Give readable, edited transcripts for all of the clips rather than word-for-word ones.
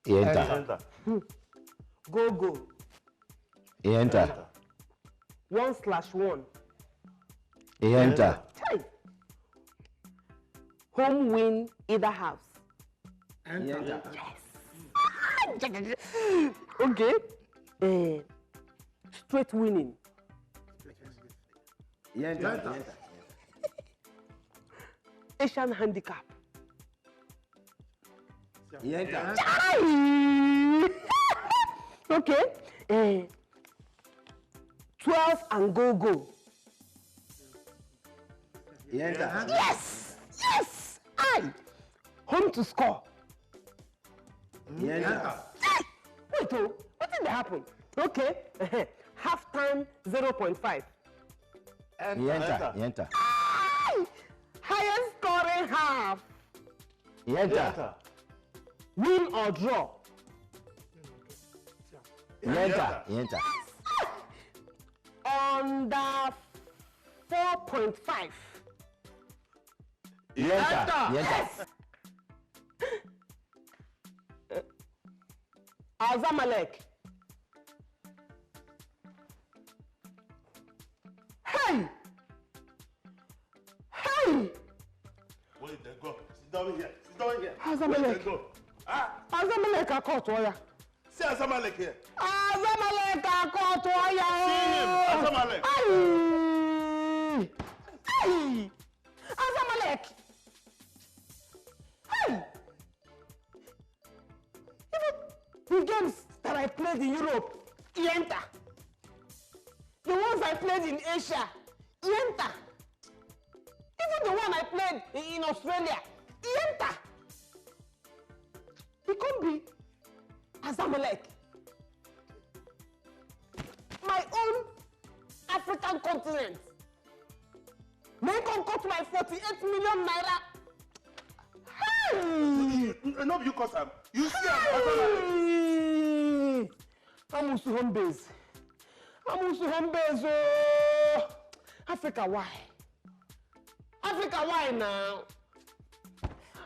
Enter. Go. Enter. 1/1. Enter. Hey. Home win either halves. Enter. Yes. Okay. Straight winning. Enter. Asian handicap. Enter. Okay. 12 and go. Enter. Yes. Aye. Home to score. Enter. Wait, what did happen? Okay. Half time 0.5. Enter. Aye. Highest scoring half. Enter. Win or draw. Enter. Under 4.5. Yes. Azamalek. Hey! Where did they go? Sit down here. Azamalek. Azamalek Akotoya. See Azamalek here. Azamalek Akotoya. See him, Azamalek. Hey! Azamalek. Hey! Even the games that I played in Europe, he enter. The ones I played in Asia, he enter. Even the one I played in Australia, he enter. He can't be Azamalek. My own African continent. May come cut my 48 million naira. Hey! No, you cause him. You see him. I'm also home base. Oh! Africa, why? Africa, why now?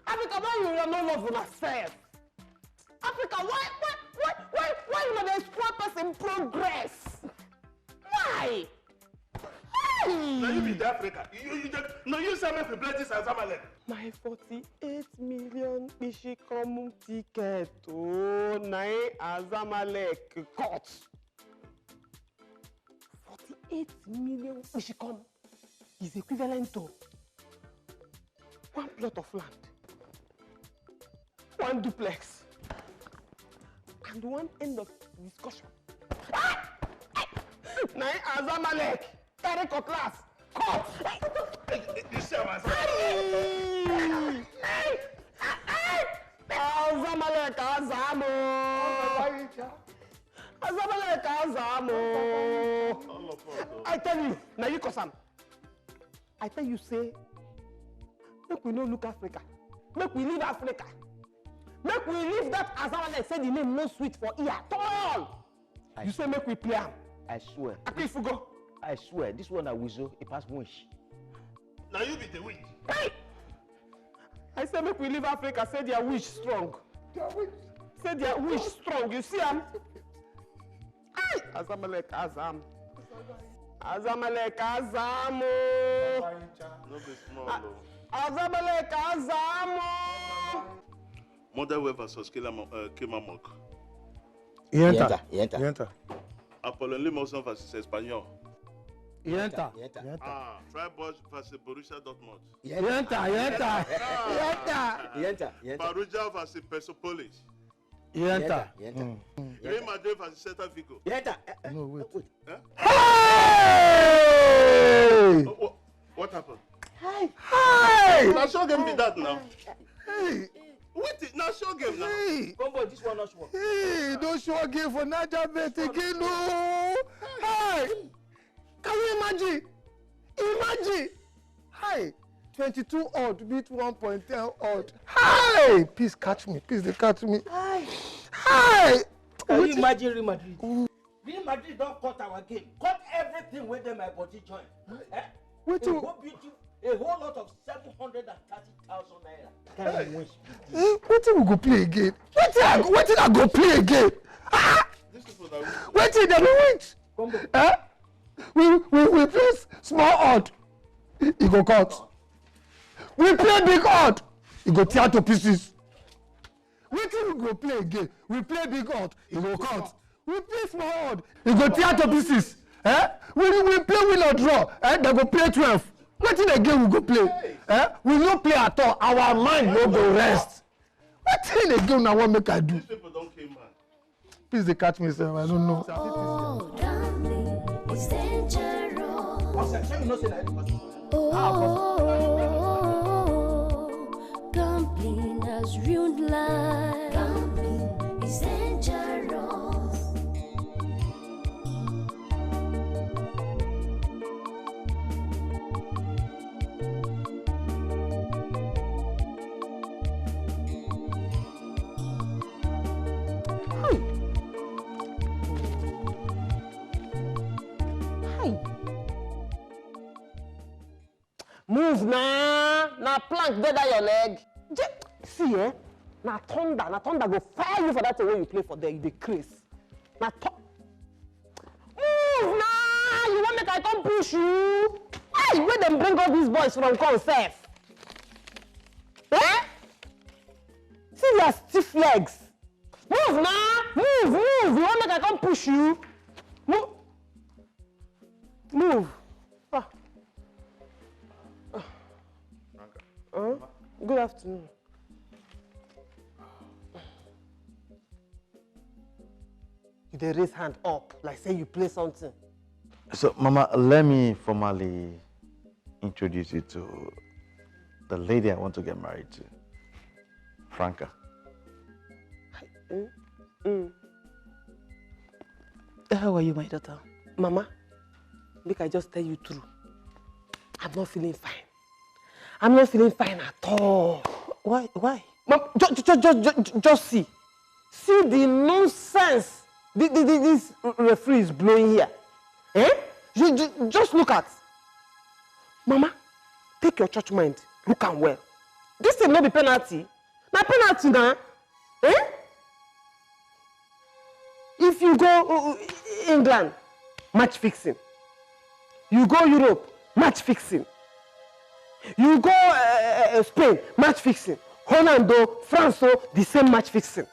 Africa, why you are not love yourself? Africa, why you not exploit person progress? Why? Now you be the Africa. You say me to play this Azamalek. My 48 million Ishikomu ticket. Oh, Nai Azamalek cut. 48 million Ishikomu is equivalent to 1 plot of land, 1 duplex, and 1 end of discussion. Nai Azamalek, carry cutlass, cut. You see him, Azamalek Azamo. Azamalek Azamo. I tell you, now you cause I tell you, say, make we no look Africa. Make we leave Africa. Make we leave that Azamalek say the name no sweet for ear at all. You say make we play him. I swear. Akifugo. I swear, this one I whistle, it pass wish. Now you be the witch. Hey! I say make we leave Africa, say their wish strong. Say their wish strong. You see him? Hey! Azamalek Azam. Azamalek Azamo. No be small. Azamalek Azamo. Modern Wave versus Kimamok. Enter. Apollon Limonson versus Espanyol. Enter. Freiburg versus Borussia Dortmund. Enter. Perugia versus Persepolis. Enter. Real Madrid versus Celta Vigo. No, wait. Hey! What happened? Hey! Now show game be that now. Hey! Wait, now show game now. Hey! Boy, this one not sure. Hey! Don't show again for Naija bet again, no! Hey! Can you imagine? Hey! 22 odd beat 1.10 odd. Hey! Please catch me. Please, they catch me. Hey! Can you imagine Real Madrid? Real Madrid don't cut our game. Cut everything with them my body joint. Wait, a whole lot of 730,000 naira. Hey. Wetin we go play again? Wetin I go play again? Ah! These people that Wetin dem win? We play small odd, e go cut. We play big odd, e go tear to pieces. Wetin we go play again? We play big odd, e go cut. We play small odd, e go tear to pieces. We play win or draw, dem go play 12. Wetin again we go play? We no play at all, our mind no go rest. Wetin again una wan make I do? these people don't kill man. Please dey catch me sef, I don't know. It's dangerous. You know say that because Gambling has ruined life. Gambling is dangerous. Move na plank dead on your leg. See na thunder go fire you for that thing when you play for there, you dey craze. Move na, you want make I come push you? Hey, where them bring all these boys from come sef? See your stiff legs. Move na, move, you want make I come push you? Move. Good afternoon. You dey raise hand up like say you play something. So, Mama, let me formally introduce you to the lady I want to get married to, Franca. how are you, my daughter? Mama, make I just tell you true. I'm not feeling fine. I'm not feeling fine at all. Why? Mom, just see. See the nonsense this referee is blowing here. Just look at. Mama, take your church mind. Look am well. This thing not be penalty. Na penalty now. If you go England, match fixing. You go Europe, match fixing. You go Spain, match fixing. Holland, France, the same match fixing.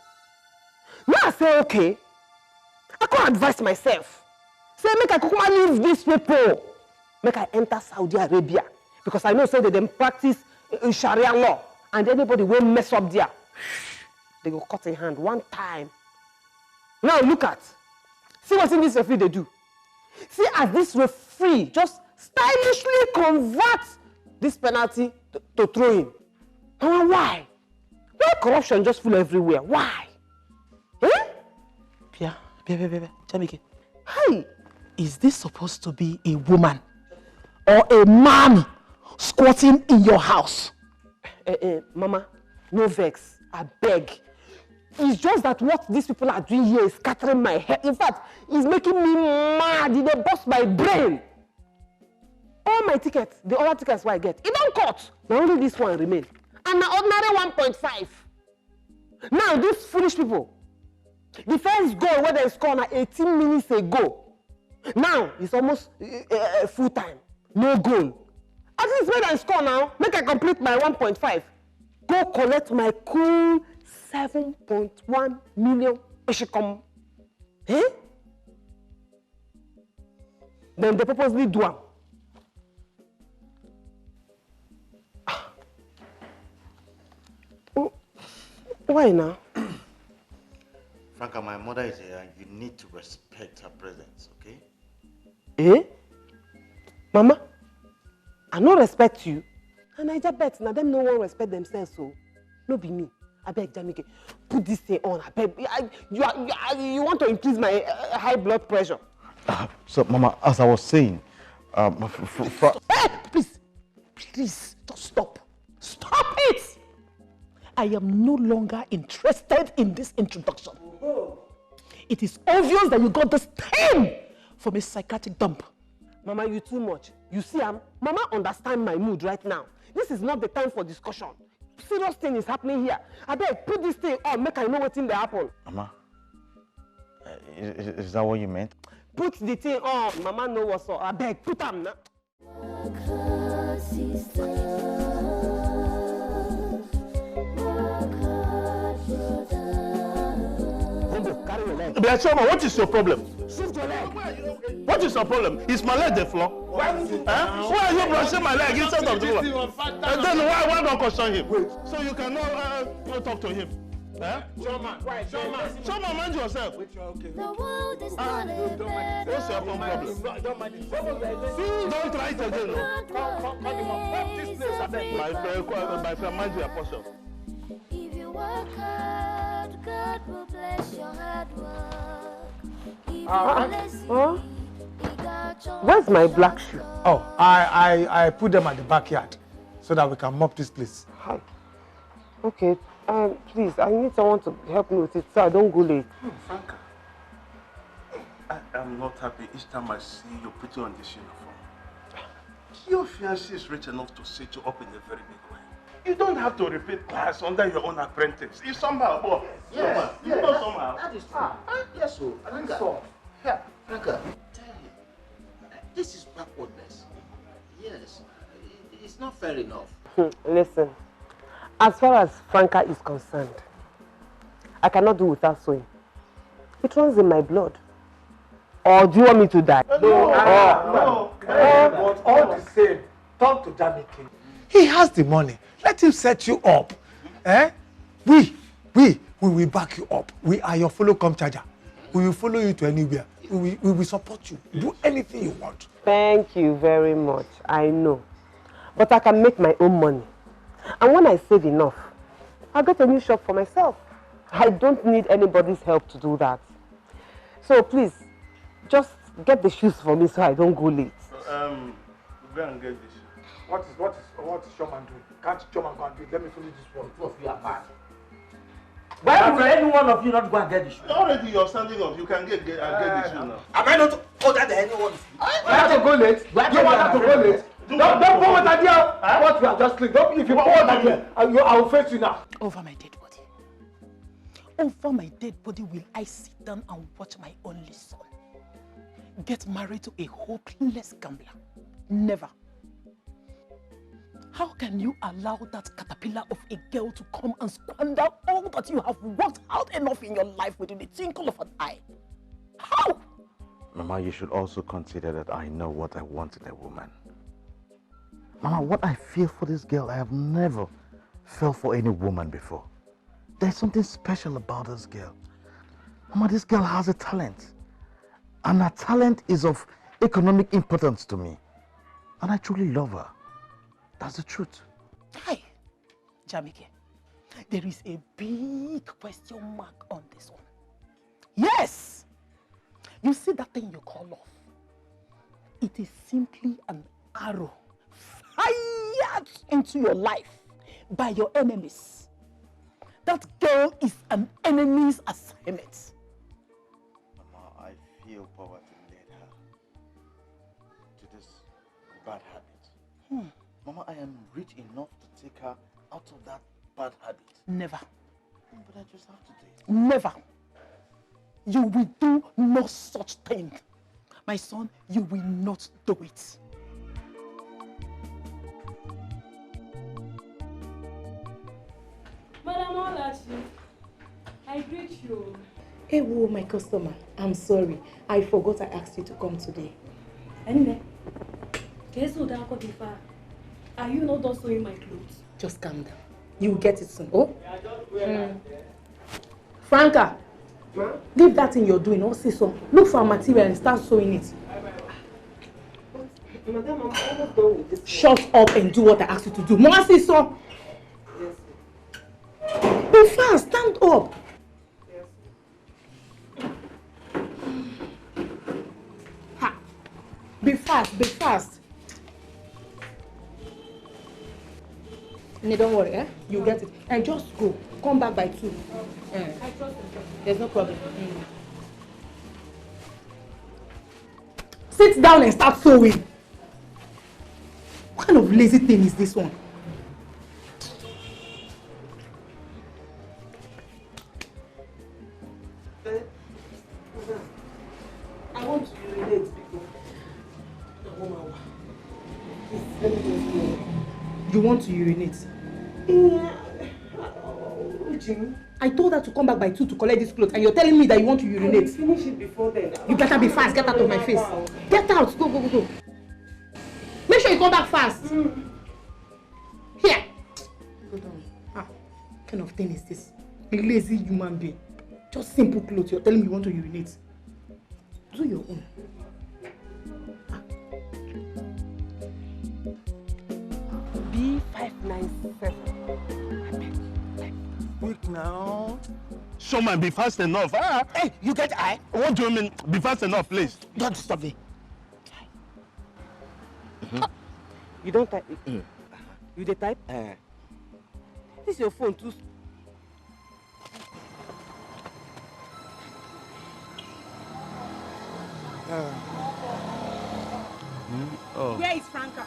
Now I say, okay, I can't advise myself. Say, make I come leave this people. Make I enter Saudi Arabia. Because I know say they practice Sharia law. And anybody will mess up there. They go cut a hand one time. Now look at. See what's in this referee they do. See as this referee just stylishly converts this penalty to throw in. Why? Why corruption just full everywhere? Why? Pia, Jamike. Hey! Is this supposed to be a woman or a man squatting in your house? Mama, no vex. I beg. It's just that what these people are doing here is scattering my head. In fact, it's making me mad. They bust my brain. All my tickets, the other tickets I get, it don't cut. Now only this one remain. And the ordinary 1.5. Now these foolish people, the first goal where they scored 18 minutes ago. Now it's almost full time. No goal. At least when I score now, make I complete my 1.5. Go collect my cool 7.1 million. Come. Then they purposely do them. Why now? Franca, my mother is here and you need to respect her presence, okay? Mama, I no respect you. And Naija bet, now them no one respect themselves, so no be me. I beg Jamike, put this thing on. I beg. You want to increase my high blood pressure? So, Mama, as I was saying, Hey, please, just stop. Stop it! I am no longer interested in this introduction. It is obvious that you got this thing from a psychiatric dump. Mama, you too much. You see, Mama understand my mood right now. This is not the time for discussion. Serious thing is happening here. I beg, put this thing on, make I know what thing they happen. Mama, is that what you meant? Put the thing on. Mama know what's up. I beg, put them now. Biachoma, what is your problem? Shift your leg. What is your problem? Is my leg the floor? Why are you brushing my leg instead of the floor? And then why don't question him? So you cannot not talk to him. Choma, mind yourself. The world is not a bed. What's your problem? Don't try it again. My friend, mind yourself. If you work hard, God will bless your hard work. If you lazy, He got your Where's my black shoe? Oh, I put them at the backyard so that we can mop this place. Hi. Okay, please, I need someone to help me with it so I don't go late. Franca, I am not happy each time I see you put on this uniform. Your fiancé is rich enough to set you up in a very big way. You don't have to repeat class under your own apprentice. If somehow, boy, Yes, you know somehow. that is true. Yes, so. Franca, tell him. This is backwardness. Yes, it's not fair enough. Listen, as far as Franca is concerned, I cannot do without sewing. It runs in my blood. Or do you want me to die? No. But all the same, talk to Jamike. He has the money. Let him set you up. We will back you up. We are your follow come charger. We will follow you to anywhere. We will support you. Do anything you want. Thank you very much. I know. But I can make my own money. And when I save enough, I'll get a new shop for myself. I don't need anybody's help to do that. So please, just get the shoes for me so I don't go late. Go and get this. What is Shoman doing? Can't Shoman go and do it? Let me finish this one. Two of you are mad. Why would any one of you not go and get the shoe? Already you're standing up. You can get this shoe now. Am I not older than anyone? You have to go late. You have to go late. Don't go with idea. What we are just clean. Don't if you go with idea, I will face you now. Over my dead body. Over my dead body will I sit down and watch my only son get married to a hopeless gambler? Never. How can you allow that caterpillar of a girl to come and squander all that you have worked out enough in your life within a twinkle of an eye? How? Mama, you should also consider that I know what I want in a woman. Mama, what I feel for this girl, I have never felt for any woman before. There's something special about this girl. Mama, this girl has a talent. And her talent is of economic importance to me. And I truly love her. That's the truth. Hi, Jamike. There is a big question mark on this one. Yes! You see that thing you call love? It is simply an arrow fired into your life by your enemies. That girl is an enemy's assignment. Mama, I feel poverty led her to this bad habit. Mama, I am rich enough to take her out of that bad habit. Never. But I just have to do it. Never. You will do no such thing. My son, you will not do it. Madam Olachi, I greet you. Hey, whoa, my customer. I'm sorry. I forgot I asked you to come today. Anyway, are you not done sewing my clothes? Just calm down. You will get it soon. Oh? Franca, leave that thing you're doing. Oh, see some. Look for a material and start sewing it. Madam, I'm almost done with this. Shut up and do what I asked you to do. Mama, see some. Be fast. Stand up. Ha. Be fast. Be fast. No, don't worry, eh? You get it. And just go. Come back by 2. I trust you. There's no problem. sit down and start sewing. What kind of lazy thing is this one? I want to urinate because you want to urinate? Yeah. I told her to come back by 2 to collect this clothes, and you're telling me that you want to urinate. Finish it before then. You better be fast. Get out of my face. Get out. Go, go, go, go. Make sure you come back fast. Here. Go down. Ah, what kind of thing is this? A lazy human being. Just simple clothes. You're telling me you want to urinate. Do your own. B597. Quick now. Show man, be fast enough. Ah. Hey, you get eye? What do you mean? Be fast enough, please. Don't disturb me. You don't type. You dey type? This is your phone too. Oh. Where is Franca?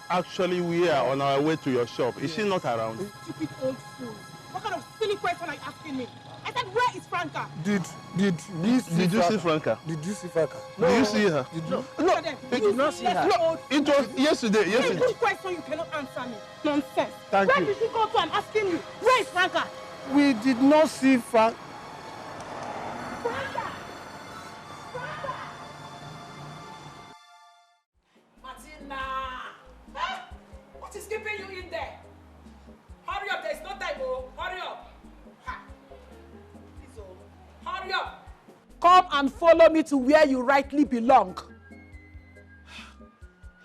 Actually, we are on our way to your shop. Is she not around? Stupid old fool. What kind of silly question are you asking me? I said, where is Franca? Did you see Franca? Did you see Franca? No. Did you see her? No. I did not see her. No, it was yesterday. It's a good question, you cannot answer me. Nonsense. Thank you. Where did she go to? I'm asking you. Where is Franca? We did not see Franca. Franca! Martina! Huh? What is keeping you in there? Hurry up, there's no time, oh. Hurry up. Ha. Please, oh. Hurry up. Come and follow me to where you rightly belong.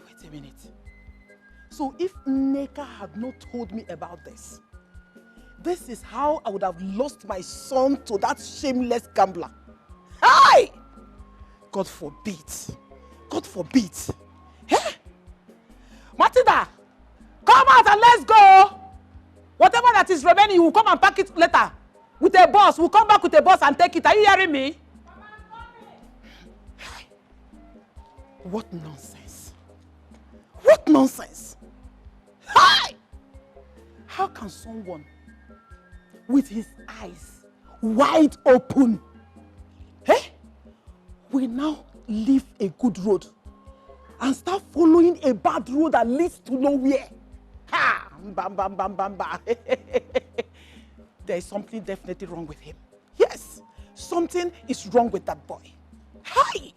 Wait a minute. So if Nneka had not told me about this, this is how I would have lost my son to that shameless gambler. Hey! God forbid. God forbid. Hey! Matilda, come out and let's go. Whatever that is remaining, you will come and pack it later. With a bus. We'll come back with a bus and take it. Are you hearing me? What nonsense. What nonsense. Hi! How can someone with his eyes wide open, will now leave a good road and start following a bad road that leads to nowhere? Ha! Bam, bam, bam, bam, bam. There is something definitely wrong with him. Yes, something is wrong with that boy. Hi!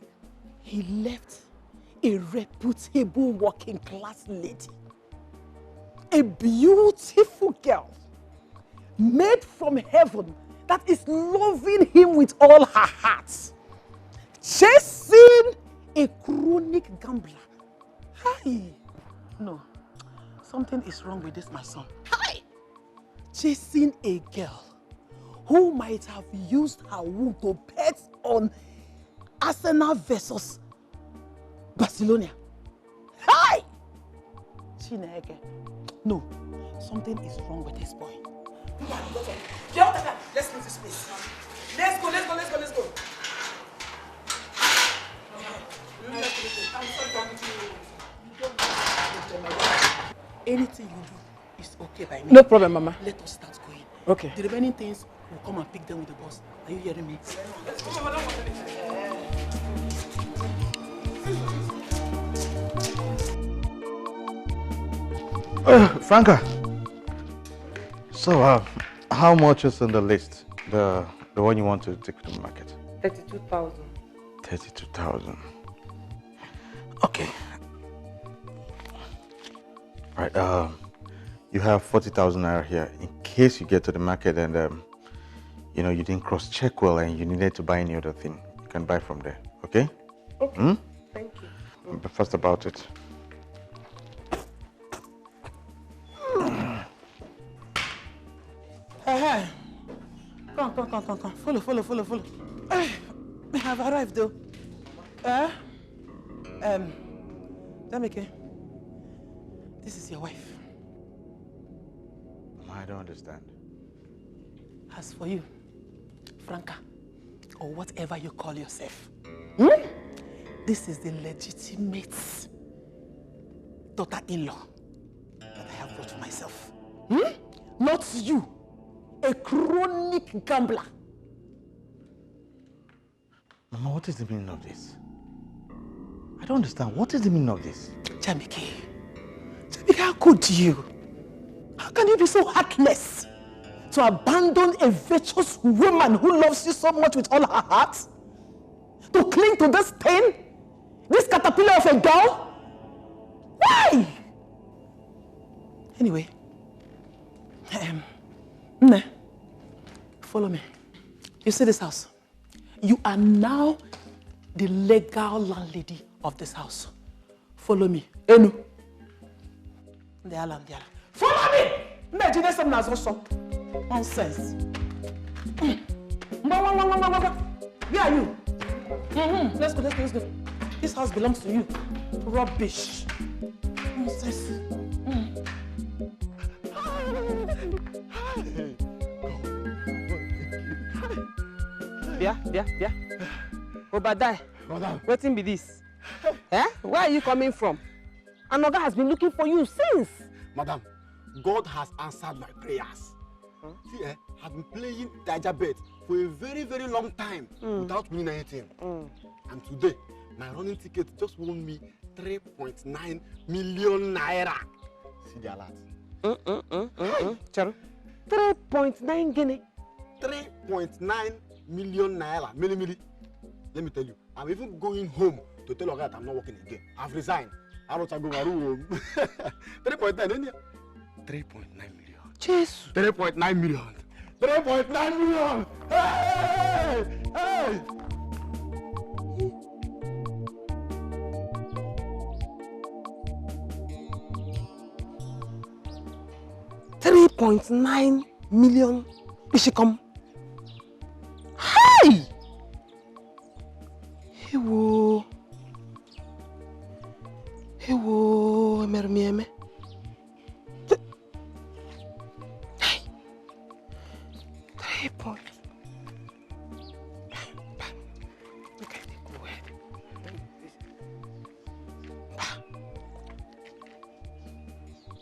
He left a reputable working class lady, a beautiful girl, made from heaven, that is loving him with all her heart, chasing a chronic gambler. Hi! No, something is wrong with this, my son. Hi! Chasing a girl who might have used her womb to bet on Arsenal versus Barcelona. Hi! Chineke. No, something is wrong with this boy. Let's leave this place. Let's go. I'm sorry for Anything you do is okay by me. No problem, Mama. Let us start going. Okay. The remaining things, we'll come and pick them with the bus. Are you hearing me? Let's go, Mama. Don't want anything. Franca. So, how much is on the list? The one you want to take to the market? 32,000. 32,000. Okay. Right. You have 40,000 naira here in case you get to the market and you know you didn't cross-check well and you needed to buy any other thing. You can buy from there. Okay? Okay. Thank you. Be fast about it. Hey. Come. Follow. I have arrived though. Dikeh, this is your wife. I don't understand. As for you, Franca, or whatever you call yourself, This is the legitimate daughter-in-law that I have brought for myself. Not you, a chronic gambler. Mama, what is the meaning of this? I don't understand. What is the meaning of this? Jamike, how could you? How can you be so heartless to abandon a virtuous woman who loves you so much with all her heart? To cling to this thing? This caterpillar of a girl? Why? Anyway, follow me. You see this house? You are now the legal landlady of this house. Follow me. Enu. Follow me! Nonsense. Where are you? Let's go. This house belongs to you. Rubbish. Nonsense. Bia. Obadai. Wetin be this? Where are you coming from? Anoga has been looking for you since. Madam, God has answered my prayers. See, I've been playing Naija bet for a very, very long time without winning anything. And today, my running ticket just won me 3.9 million naira. See the alert. Charo. 3.9 guinea. 3.9 million naira. Mili. Let me tell you, I'm even going home to tell Oga that I'm not working again. I've resigned. I don't go home. 3.9 million. Jesus. 3.9 million. 3.9 million. Hey! 3.9 million Bishikom. Hey! Hewo, mermieme. Hey! 3 point. Okay, go ahead.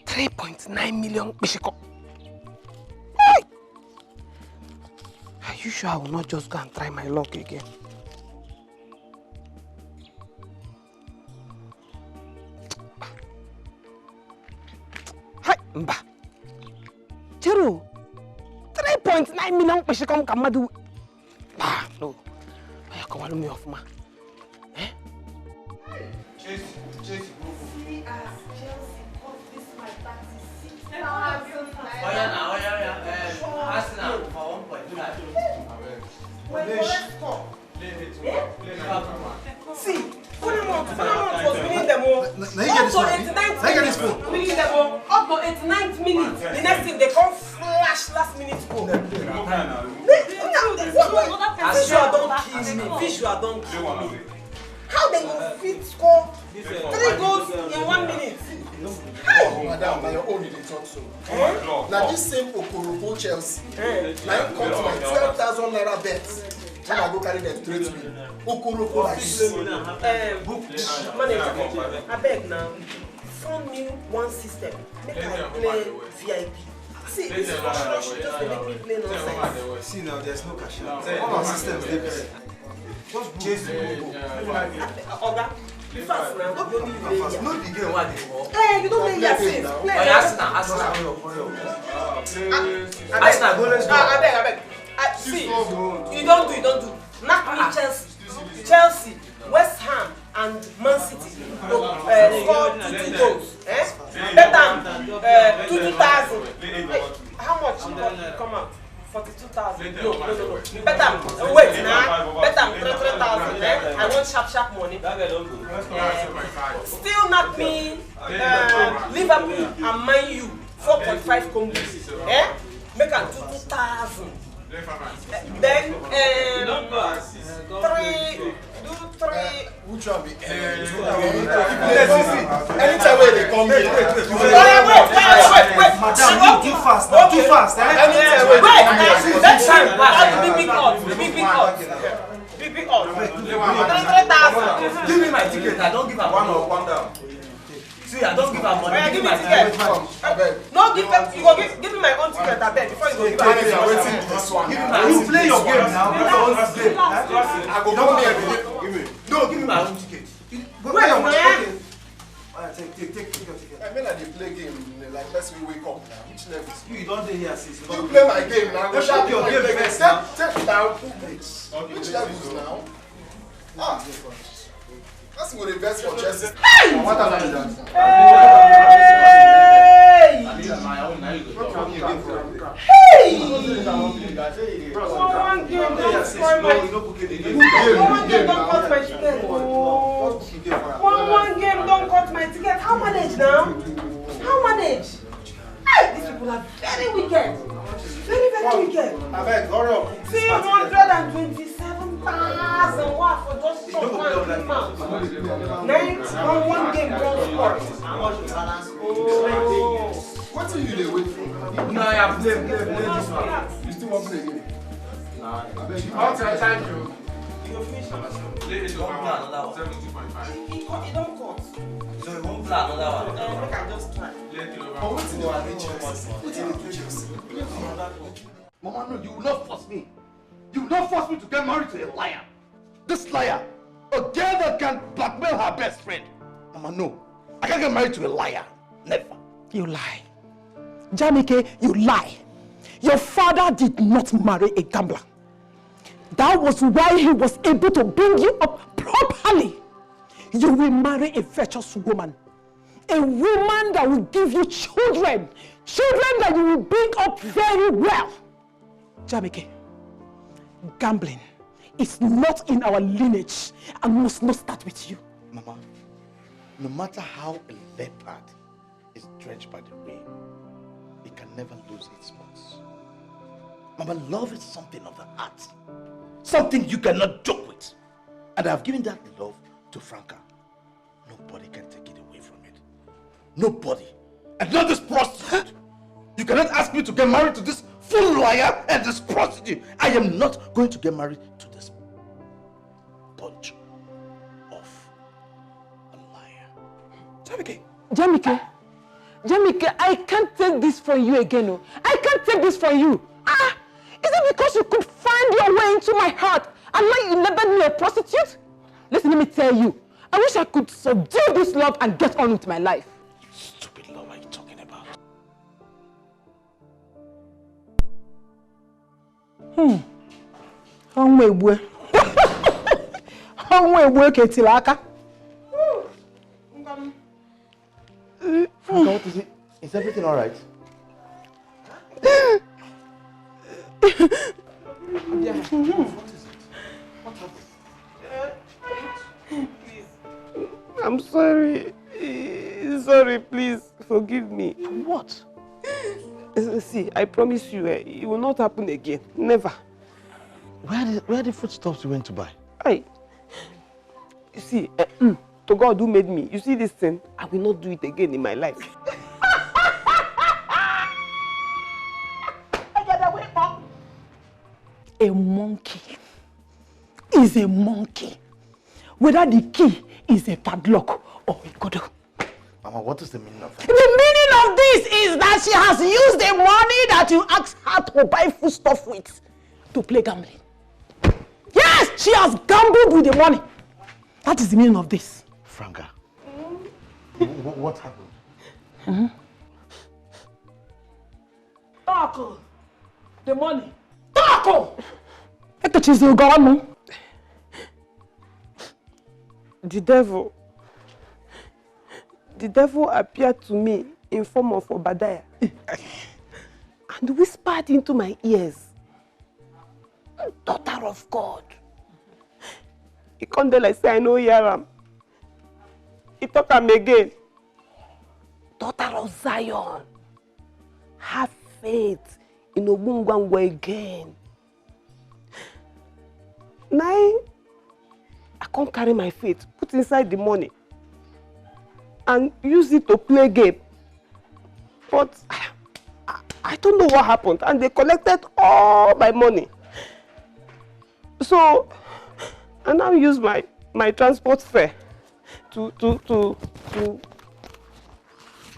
3.9 million Bishikom. Hey! Are you sure I will not just go and try my luck again? Mba. Chero. 3.9 million Bishikom Kamadu. No. I come on me off ma. Chelsea, See as Chelsea got this my 36,000 Arsenal for 1.5. let's go. See, Fulham was winning them all. Up to 89th minute, winning them all. Up to 89th minute. The next thing they come flash last minute goal. Visual don't kill me. How they go fit score 3 goals in 1 minute? Madam, now your own did talk so. Now this same Okorobo Chelsea, now come to my 12,000 naira bet. When I go carry them straight to me. Okorobo like this. Manager, I beg now. Phone me one system. Make I play VIP. See, this is not just to make me play nonsense. See now, there's no cash out. All our systems they play. Just chase the Oga, be fast now. Don't be only play. No big game what they want. Hey, you don't play your safe. Play. Arsenal. Go let's go. I beg. See, you don't do. Knock me Chelsea, West Ham and Man City scored 2 goals. Bet them 2,000. How much come out? 42,000. No. Bet them. Wait now. Bet them 3,000. I want sharp money. Still knock me Liverpool and Man U 4.5 Congos. Make them 2,000. Then 3. Which one be? Anytime when they come here. Wait. Madam, too fast. Too fast. Wait. Next time, big odds. Big odds. 3,000. Give me my ticket. I don't give her money. One down. See, I don't give her money. Give me ticket. No, give them. You go give me my own ticket. I beg before you go give her. You play your game now. Give me. No, give me my own ticket. Wait, man. Take your ticket. I mean, I play game like let's wake up now. Which level? You don't stay here, sis. You play my game now. Let's shut your game first now. Take it down. Which levels now? Ah. That's what the best for Chelsea. Hey! What have I done? Hey! I need my own now. You go. Hey! One game don't cut my ticket. One game don't cut my ticket. How manage now? How manage? Hey, these people are very wicked. Very wicked. I beg, hurry up. 327,000 what for just short one month. One game don't score. What do you wait for? No, I play this one. You still want to play again? Nah. Okay, thank you. You finish Play another one. 70.5. It don't cut. So you won't play another one. Make I just try. But what's in your adventures? What's in the pictures? Mama, no, you will not force me. You will not force me to get married to a liar. This liar, a girl that can blackmail her best friend. Mama, no. I can't get married to a liar. Never. You lie. Jamike, you lie. Your father did not marry a gambler. That was why he was able to bring you up properly. You will marry a virtuous woman. A woman that will give you children. Children that you will bring up very well. Jamike, gambling is not in our lineage and must not start with you. Mama, no matter how a leopard is drenched by the rain, it can never lose its spots. Mama, love is something of the heart. Something you cannot joke with. And I've given that love to Franca. Nobody can take it away from it. Nobody. And not this prostitute. You cannot ask me to get married to this fool liar and this prostitute. I am not going to get married to this bunch of a liar. Jamike, I can't take this from you again. Oh. I can't take this from you. Is it because you could find your way into my heart and now you labeled me a prostitute? Listen, let me tell you. I wish I could subdue this love and get on with my life. Stupid love, what are you talking about? What is it? Is everything all right? I'm sorry. Sorry, please forgive me. What? See, I promise you, it will not happen again. Never. Where are the foodstuffs you went to buy? You see, to God who made me, you see this thing, I will not do it again in my life. A monkey is a monkey. Whether the key is a padlock or a kodo. Mama, what is the meaning of that? The meaning of this is that she has used the money that you asked her to buy foodstuff with to play gambling. Yes, she has gambled with the money. That is the meaning of this. Franca, what happened? Taco, the money. Taco! The devil appeared to me in form of Obadiah and whispered into my ears, "Daughter of God." He come there like say I know Yaram. He talk am again. "Daughter of Zion, have faith in Ogbungwangwa again." Now I can't carry my faith, put inside the money and use it to play game. But I don't know what happened, and they collected all my money. So I now use my transport fare to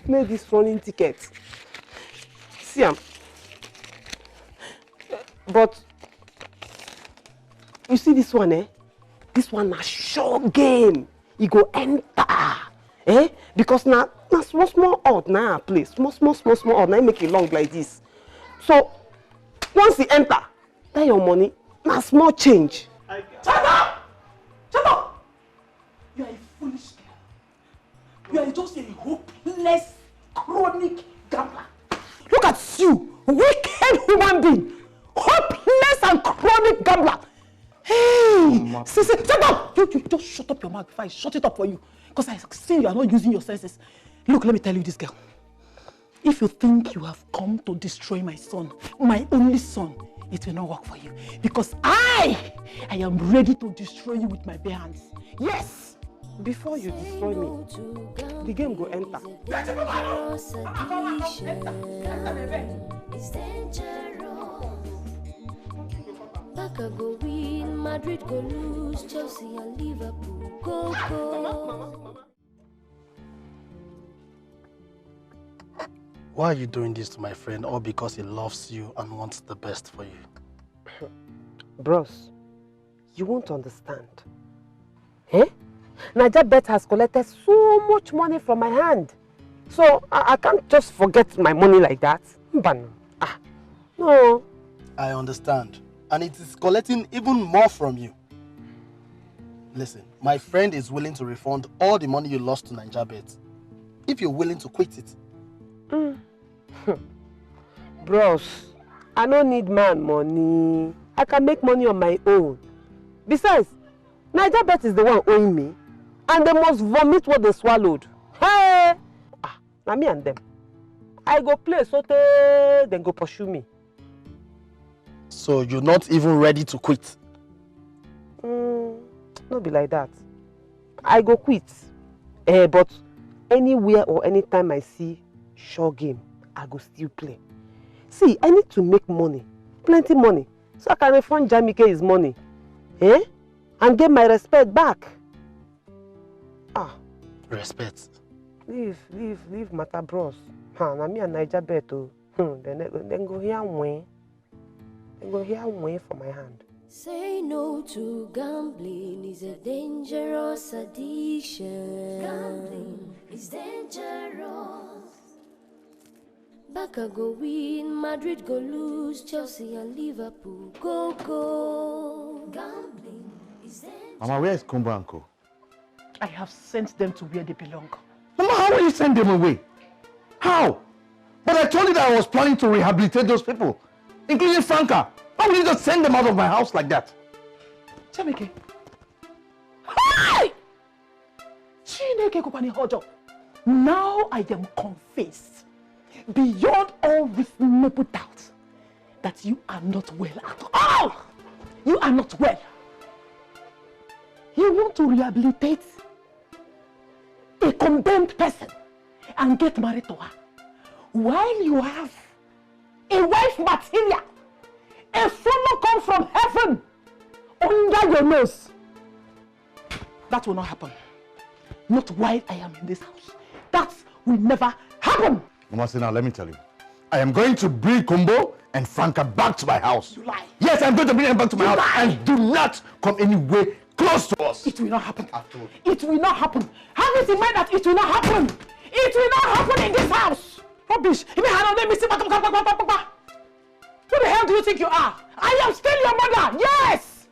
make this running ticket. See, but you see this one, eh? This one a sure game. You go enter, eh? Because now small odd now place, small odd now make it long like this. So once you enter, that your money now small change. Shut up! Shut up! You are a foolish girl. You are just a hopeless, chronic gambler. Look at you, wicked human being, hopeless and chronic gambler. Hey, shut up! You just shut up your mouth before I shut it up for you. Because I see you are not using your senses. Look, let me tell you this, girl. If you think you have come to destroy my son, my only son, it will not work for you. Because I am ready to destroy you with my bare hands. Yes! Before you destroy me, the game go enter. Barca go win, Madrid go lose, Chelsea and Liverpool go. Why are you doing this to my friend? All because he loves you and wants the best for you? Bros, you won't understand. Eh? Naija Bet has collected so much money from my hand. So I can't just forget my money like that. No. I understand. And it is collecting even more from you. Listen, my friend is willing to refund all the money you lost to Naija Bet, if you're willing to quit it. Bros, I don't need man money. I can make money on my own. Besides, Naija Bet is the one owing me, and they must vomit what they swallowed. Hey! Now me and them. I go play sote, then go pursue me. So you're not even ready to quit? Not be like that. I go quit. But anywhere or anytime I see sure game, I go still play. See, I need to make money, plenty money, so I can refund Jamike his money. And get my respect back. Respect? Leave matter, bros. Na me and Naija Bet, then go here and win. Go here and wait for my hand. Say no to gambling is a dangerous addiction. Gambling is dangerous. Barca go win, Madrid go lose, Chelsea and Liverpool go. Gambling is dangerous. Mama, where is Kumba and Co? I have sent them to where they belong. Mama, how will you send them away? How? But I told you that I was planning to rehabilitate those people, including Franca. How will you just send them out of my house like that? Jamike. Hi! Now I am convinced, beyond all reasonable doubt, that you are not well at all. You are not well. You want to rehabilitate a condemned person and get married to her, while you have a wife material, a follow come from heaven under your nose. That will not happen. Not while I am in this house. That will never happen. Mama, now let me tell you. I am going to bring Kumbo and Franca back to my house. You lie. Yes, I'm going to bring them back to my house. Lie. And do not come anywhere close to us. It will not happen. It will not happen. Have it in mind that it will not happen. It will not happen in this house. Rubbish. Who the hell do you think you are? I am still your mother. Yes.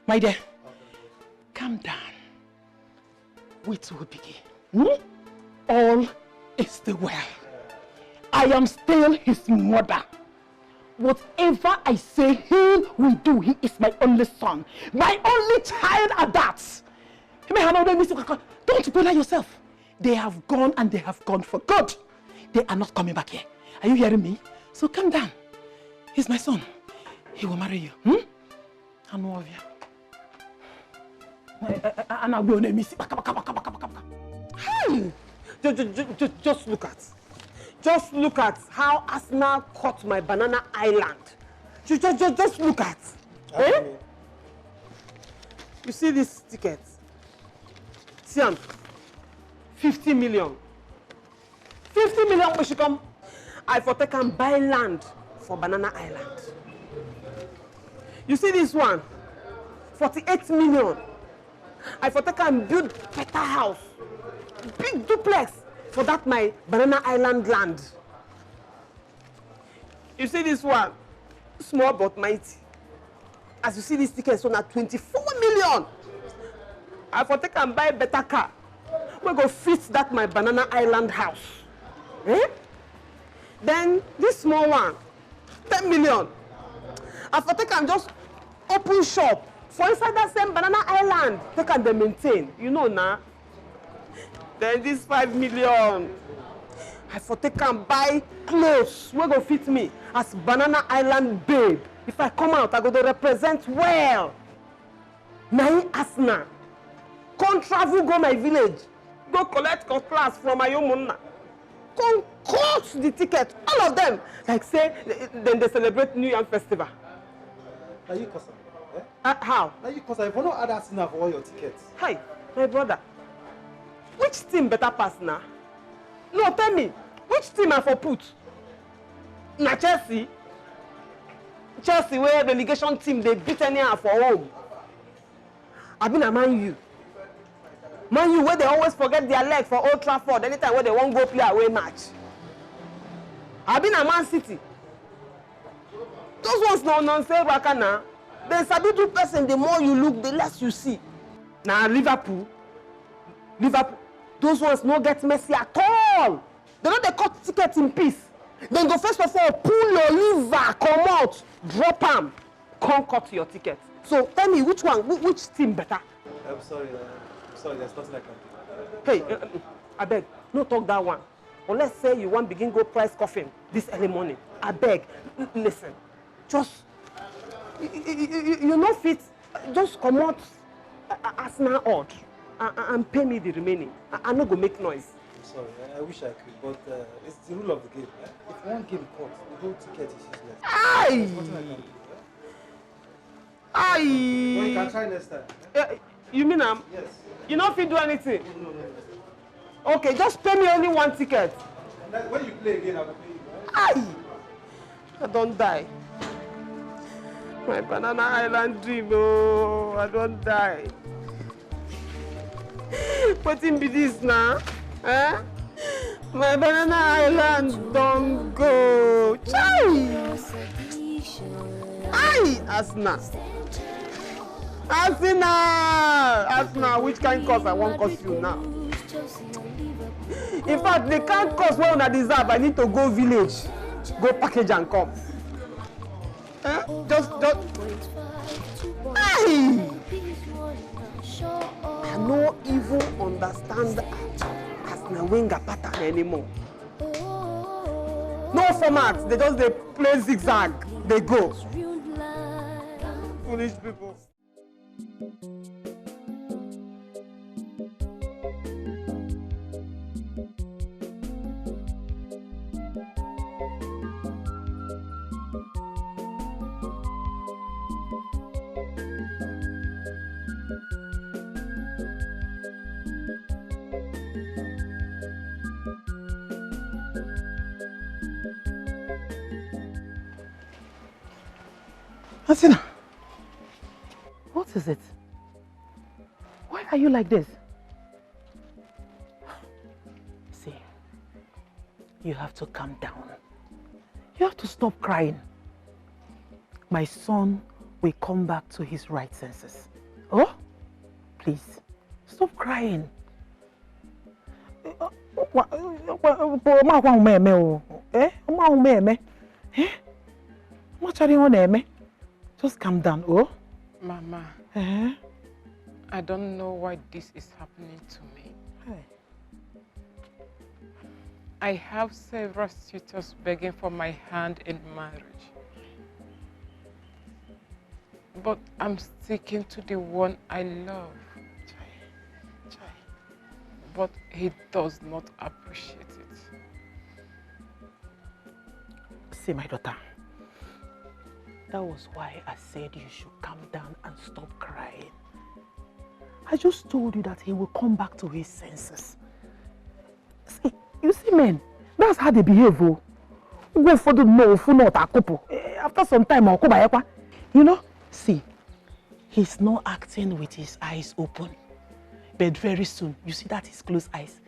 My dear, calm down. Wait will begin. All is still well. I am still his mother. Whatever I say he will do, he is my only son. My only child at that. Don't bother yourself. They have gone and they have gone for good. They are not coming back here. Are you hearing me? So calm down. He's my son. He will marry you. I know of you. And I will name you. Hey! Just look at how Arsenal caught my banana island. Just look at. You see this ticket? See, 50 million. 50 million we should come. I for take and buy land for Banana Island. You see this one? 48 million. I for take and build better house. Big duplex for that my Banana Island land. You see this one? Small but mighty. As you see this ticket, so now 24 million. I for take and buy better car. We go fit that my Banana Island house. Eh? Then this small one, 10 million. I for take and just open shop for inside that same Banana Island. Take and they maintain. You know now. Then this 5 million. I for take and buy clothes. We go fit me as Banana Island babe. If I come out, I go to represent well. Now Asna. Come travel go my village. Go collect class from my own. Come cut the ticket. All of them. Like say, then they celebrate New Year festival. Now you cause how? Now you cause I want to add us enough for all your tickets. Hi, my brother. Which team better pass now? No, tell me. Which team I for put? Na Chelsea? Chelsea where relegation team they beat anyhow for home. I been a Man U. Man U where they always forget their leg for Old Trafford anytime where they won't go play away match. I been a Man City. Those ones no nonsense now. They sabi do person, the more you look, the less you see. Now Liverpool, those ones no get messy at all. They don't they cut tickets in peace. Then go first of all pull your liver, come out, drop them, come cut your ticket. So tell me which one, which team better? I'm sorry, there's nothing I can do. Hey, I beg, no talk that one. Unless say you want begin go price coffin this early morning. I beg, listen, just you know fit, just come out as now odd and pay me the remaining. I no go make noise. I'm sorry, I wish I could, but it's the rule of the game. Eh? If one game cuts, the whole ticket is useless. Aye! There's nothing I can do. Aye! Well, you can try next time. You mean Yes. You not fit do anything? No. Okay, just pay me only one ticket. And when you play again, I will pay you. Right? Aye! I don't die. My Banana Island dream, oh, I don't die. What in be this now? Eh? My Banana Island don't go. Chai! Aye! Asna! Asna, which kind course I won't cost you now? In fact, the kind course where I deserve, I need to go village, go package and come. Eh? Just. Aye! I no even understand Asna winger pattern anymore. No format, they just they play zigzag, they go. Foolish people. Asina, what is it? Why are you like this? See, you have to calm down. You have to stop crying. My son will come back to his right senses. Oh, please, stop crying. Just calm down, oh? Mama, I don't know why this is happening to me. Hey. I have several suitors begging for my hand in marriage. But I'm sticking to the one I love. But he does not appreciate it. See, my daughter. That was why I said you should calm down and stop crying. I just told you that he will come back to his senses. See, you see, men, that's how they behave. Oh. Go for the no, for not a couple. After some time, I'll come. You know, see, he's not acting with his eyes open. But very soon, you see that his closed eyes,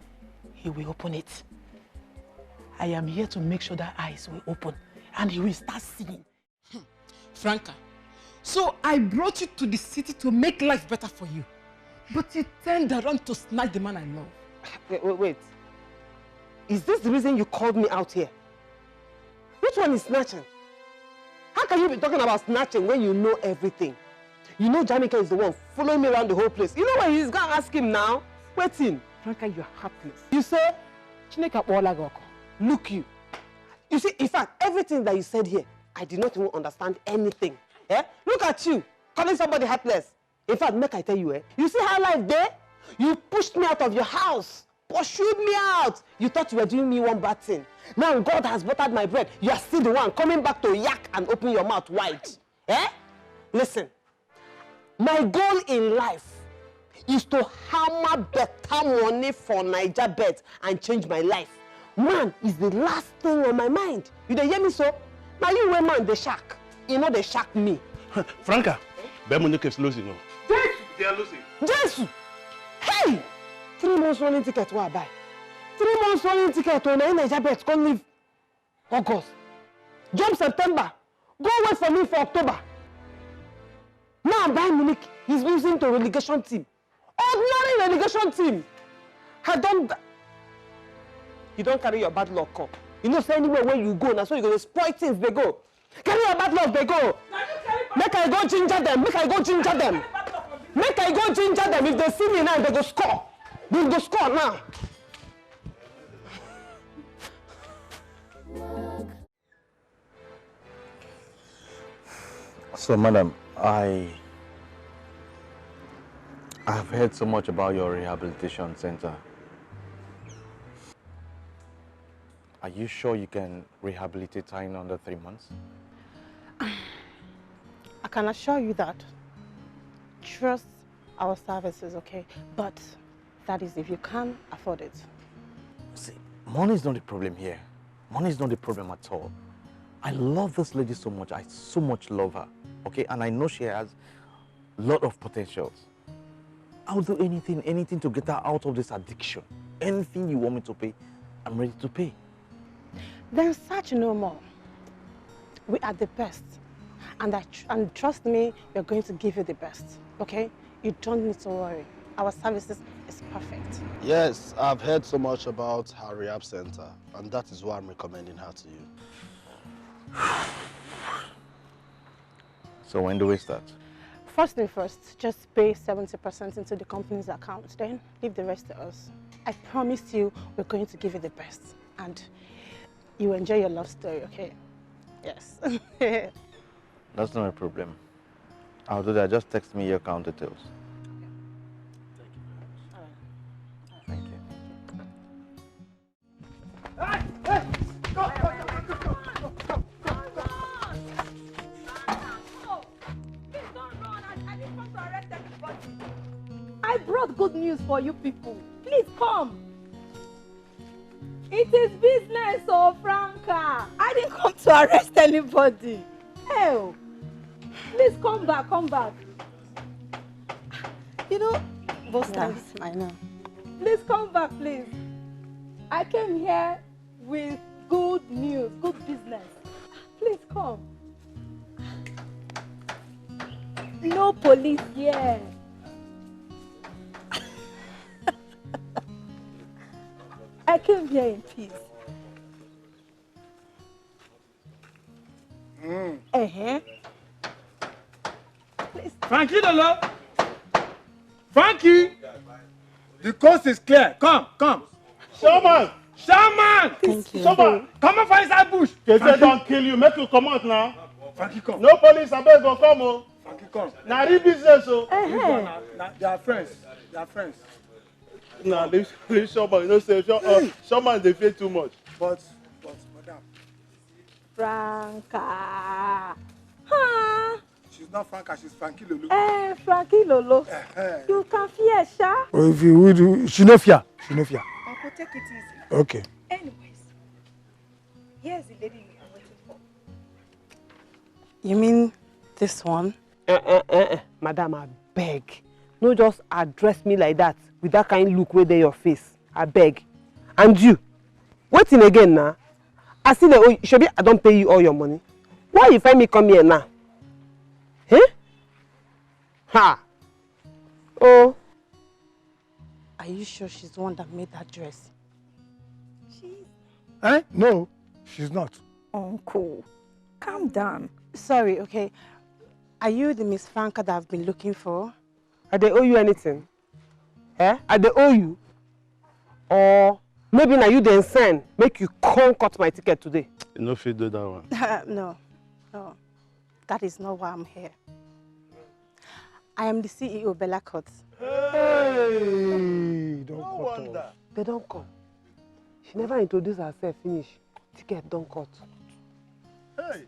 he will open it. I am here to make sure that eyes will open and he will start seeing. Franca, so I brought you to the city to make life better for you. But you turned around to snatch the man I love. Wait. Is this the reason you called me out here? Which one is snatching? How can you be talking about snatching when you know everything? You know Jamike is the one following me around the whole place. You know what he's gonna ask him now? Waiting. Franca, you're heartless. You say? Look you. You see, in fact, everything that you said here, I did not even understand anything. Eh? Look at you, calling somebody heartless. In fact, make I tell you, you see how life there? You pushed me out of your house, pursued me out. You thought you were doing me one bad thing. Now God has buttered my bread. You are still the one coming back to yak and open your mouth wide. Eh? Listen, my goal in life is to hammer better money for Naija bet and change my life. Man is the last thing on my mind. You dey hear me so? Now you wey man dey shark. You know they shark me. Franca, Bemunike is losing. They are losing. Jesus! Hey! 3 months running ticket what I buy. 3 months running ticket when Naija bet come leave August. Jump September. Go wait for me for October. Now I'm buying Munich. He's losing to relegation team. Ordinary relegation team. You don't carry your bad luck come. You know, say anywhere where you go, now so you go to spoil things, they go. Carry your bad luck, they go. Make I go ginger them. Make I go ginger them. Make I go ginger them. If they see me now, they go score. They go score now. So, madam, I've heard so much about your rehabilitation center. Are you sure you can rehabilitate her in under 3 months? I can assure you that. Trust our services, okay? But that is if you can afford it. See, money is not the problem here. Money is not the problem at all. I love this lady so much. I so much love her, okay? And I know she has a lot of potentials. I'll do anything to get her out of this addiction. Anything you want me to pay, I'm ready to pay. Then search no more. We are the best. And trust me, we're going to give you the best, okay? You don't need to worry. Our services is perfect. Yes, I've heard so much about her rehab center, and that is why I'm recommending her to you. So when do we start? First thing first, just pay 70% into the company's account, then leave the rest to us. I promise you, we're going to give you the best. And you enjoy your love story, okay? Yes. That's not a problem. I'll do that. Just text me your account details. Thank you. I brought good news for you people. Please come. It is business, oh Franca. I didn't come to arrest anybody. Hell. Please come back, come back. You know, Both times, I know. Please come back, please. I came here with good news, good business. Please come. No police here. I came here in peace. Please. Frankie, Lolo. Frankie. The coast is clear. Come, come. Shaman! Shaman! Thank you. Shaman! Come on, find that bush. They say don't kill you. Make you come out now. Frankie, come. No police, I beg go come. Oh. Frankie, come. Now, real business. Oh. They are friends. They are friends. Nah, leave Shaman. You know, say Shaman, they fear too much. But, madam. Franca. Huh? She's not Franca, she's Frankie Lolo. Frankie Lolo. You can fear, Sha. Oh, if you would, she no fear. She no fear. Uncle, take it easy. Okay. Anyways, here's the lady you are waiting for. You mean this one? Madam, I beg. No just address me like that with that kind of look where they your face. I beg. And you, waiting again now. I see the Shobi, I don't pay you all your money. Why you find me come here now? Eh? Ha! Oh. Are you sure she's the one that made that dress? Eh? No, she's not. Uncle, calm down. Sorry, okay. Are you the Miss Franca that I've been looking for? I they owe you anything? Eh? I they owe you? Or maybe now you the insane make you come cut my ticket today? You know if you do that one. No. That is not why I'm here. I am the CEO of Bella Court. Hey, don't cut off. They don't come. She never introduced herself, finish. Ticket don't cut. Hey.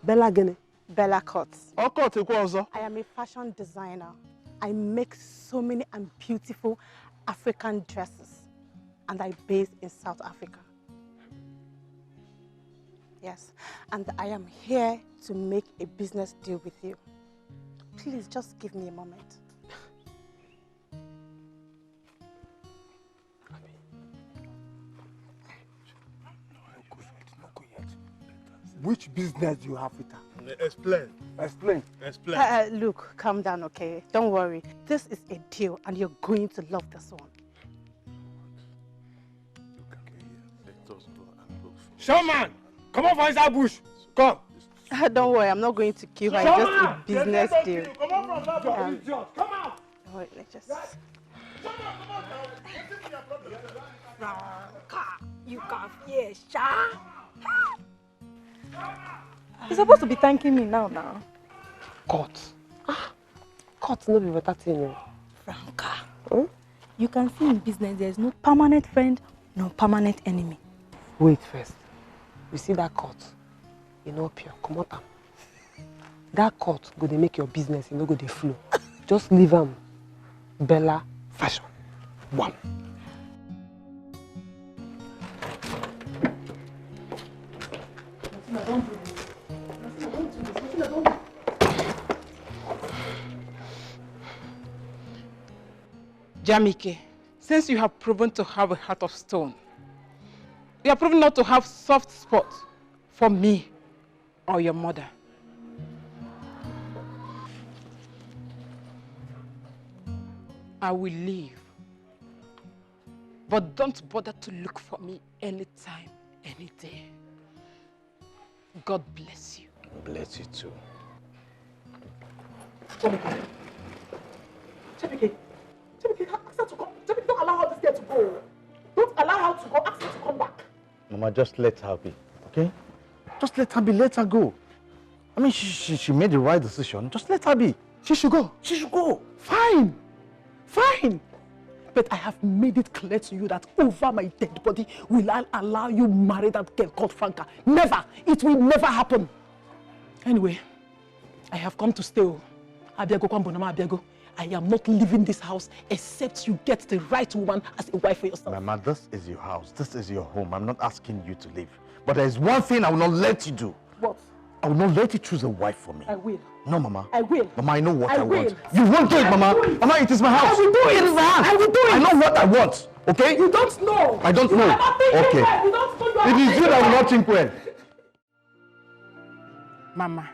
Bella Gene. Bella Court. I am a fashion designer. I make so many and beautiful African dresses. And I base in South Africa. Yes, and I am here to make a business deal with you. Please, just give me a moment. Which business do you have with her? Explain. Explain. Look, calm down, okay? Don't worry. This is a deal, and you're going to love this one. Showman, come on for inside bush. Come. Don't worry, I'm not going to kill her. It's just a business deal. Come on from that bush. Come out. Wait, let's just... You can fear, Sha. You're supposed to be thanking me now. Court. Court no be better thing. Franca. You can see in business there is no permanent friend, no permanent enemy. Wait first. You see that court? You know pure. Come on. That court go to make your business, you know, go to flow. Just leave them. Bella Fashion. One. Jamike, since you have proven to have a heart of stone, you have proven not to have soft spot for me or your mother. I will leave. But don't bother to look for me anytime, any day. God bless you. Bless you too. Jamike, ask her to come. Jamike, don't allow her this girl to go. Don't allow her to go. Ask her to come back. Mama, just let her be, okay? Just let her be, let her go. I mean, she made the right decision. Just let her be. She should go. She should go. Fine. But I have made it clear to you that over my dead body will I allow you marry that girl called Franca. Never. It will never happen. Anyway, I have come to stay. Abiago Kwambonama Abiago. I am not leaving this house except you get the right woman as a wife for yourself. Mama, this is your house. This is your home. I'm not asking you to leave. But there is one thing I will not let you do. What? I will not let you choose a wife for me. I will. No, Mama. I will. Mama, I know what I want. will. You won't do it, Mama. Mama, it is my house. I will do it. It is my house. I will do it. I know what I want. Okay? You don't know. I don't You know. are not thinking Okay. well. You don't know. You are It not is you thinking that will well. not think well. Mama,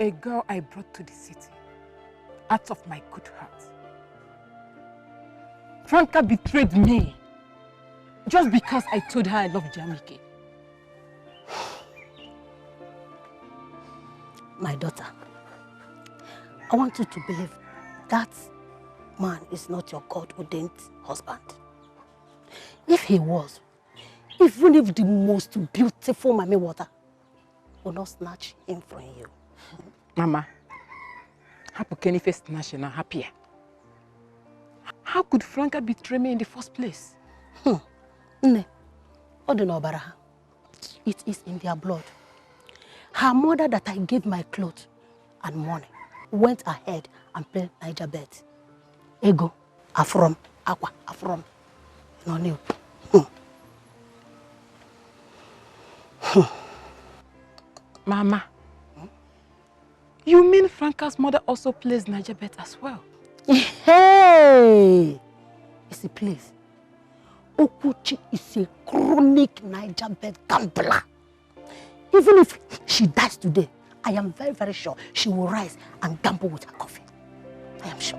a girl I brought to the city out of my good heart. Franca betrayed me just because I told her I love Jamike. My daughter, I want you to believe that man is not your God-ordained husband. If he was, even if the most beautiful Mami Water will not snatch him from you. Mama, how can you snatch and happier? How could Franca betray me in the first place? It is in their blood. Her mother that I gave my clothes and money went ahead and played Naija bet. Ego, Afrom, Aqua, Afrom. No new. Mama, you mean Franca's mother also plays Naija bet as well? Hey! You see, please. Okuchi is a chronic Naija bet gambler. Even if she dies today, I am very, very sure she will rise and gamble with her coffee. I am sure.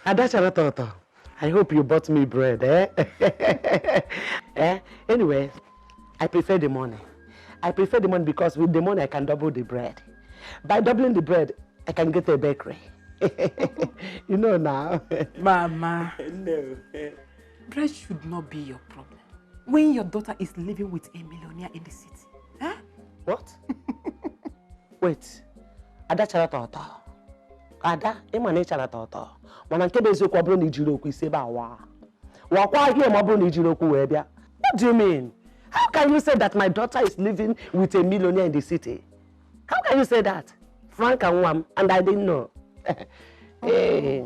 Adachara Toto, I hope you bought me bread, eh? Anyway, I prefer the money. I prefer the money because with the money I can double the bread. By doubling the bread, I can get a bakery. You know now. Mama. No. Bread should not be your problem. When your daughter is living with a millionaire in the city. Huh? What? Wait. Adachara Toto. Ada, Imane Chara Toto. What do you mean? How can you say that my daughter is living with a millionaire in the city? How can you say that? Frank and Wam, and I didn't know. Hey.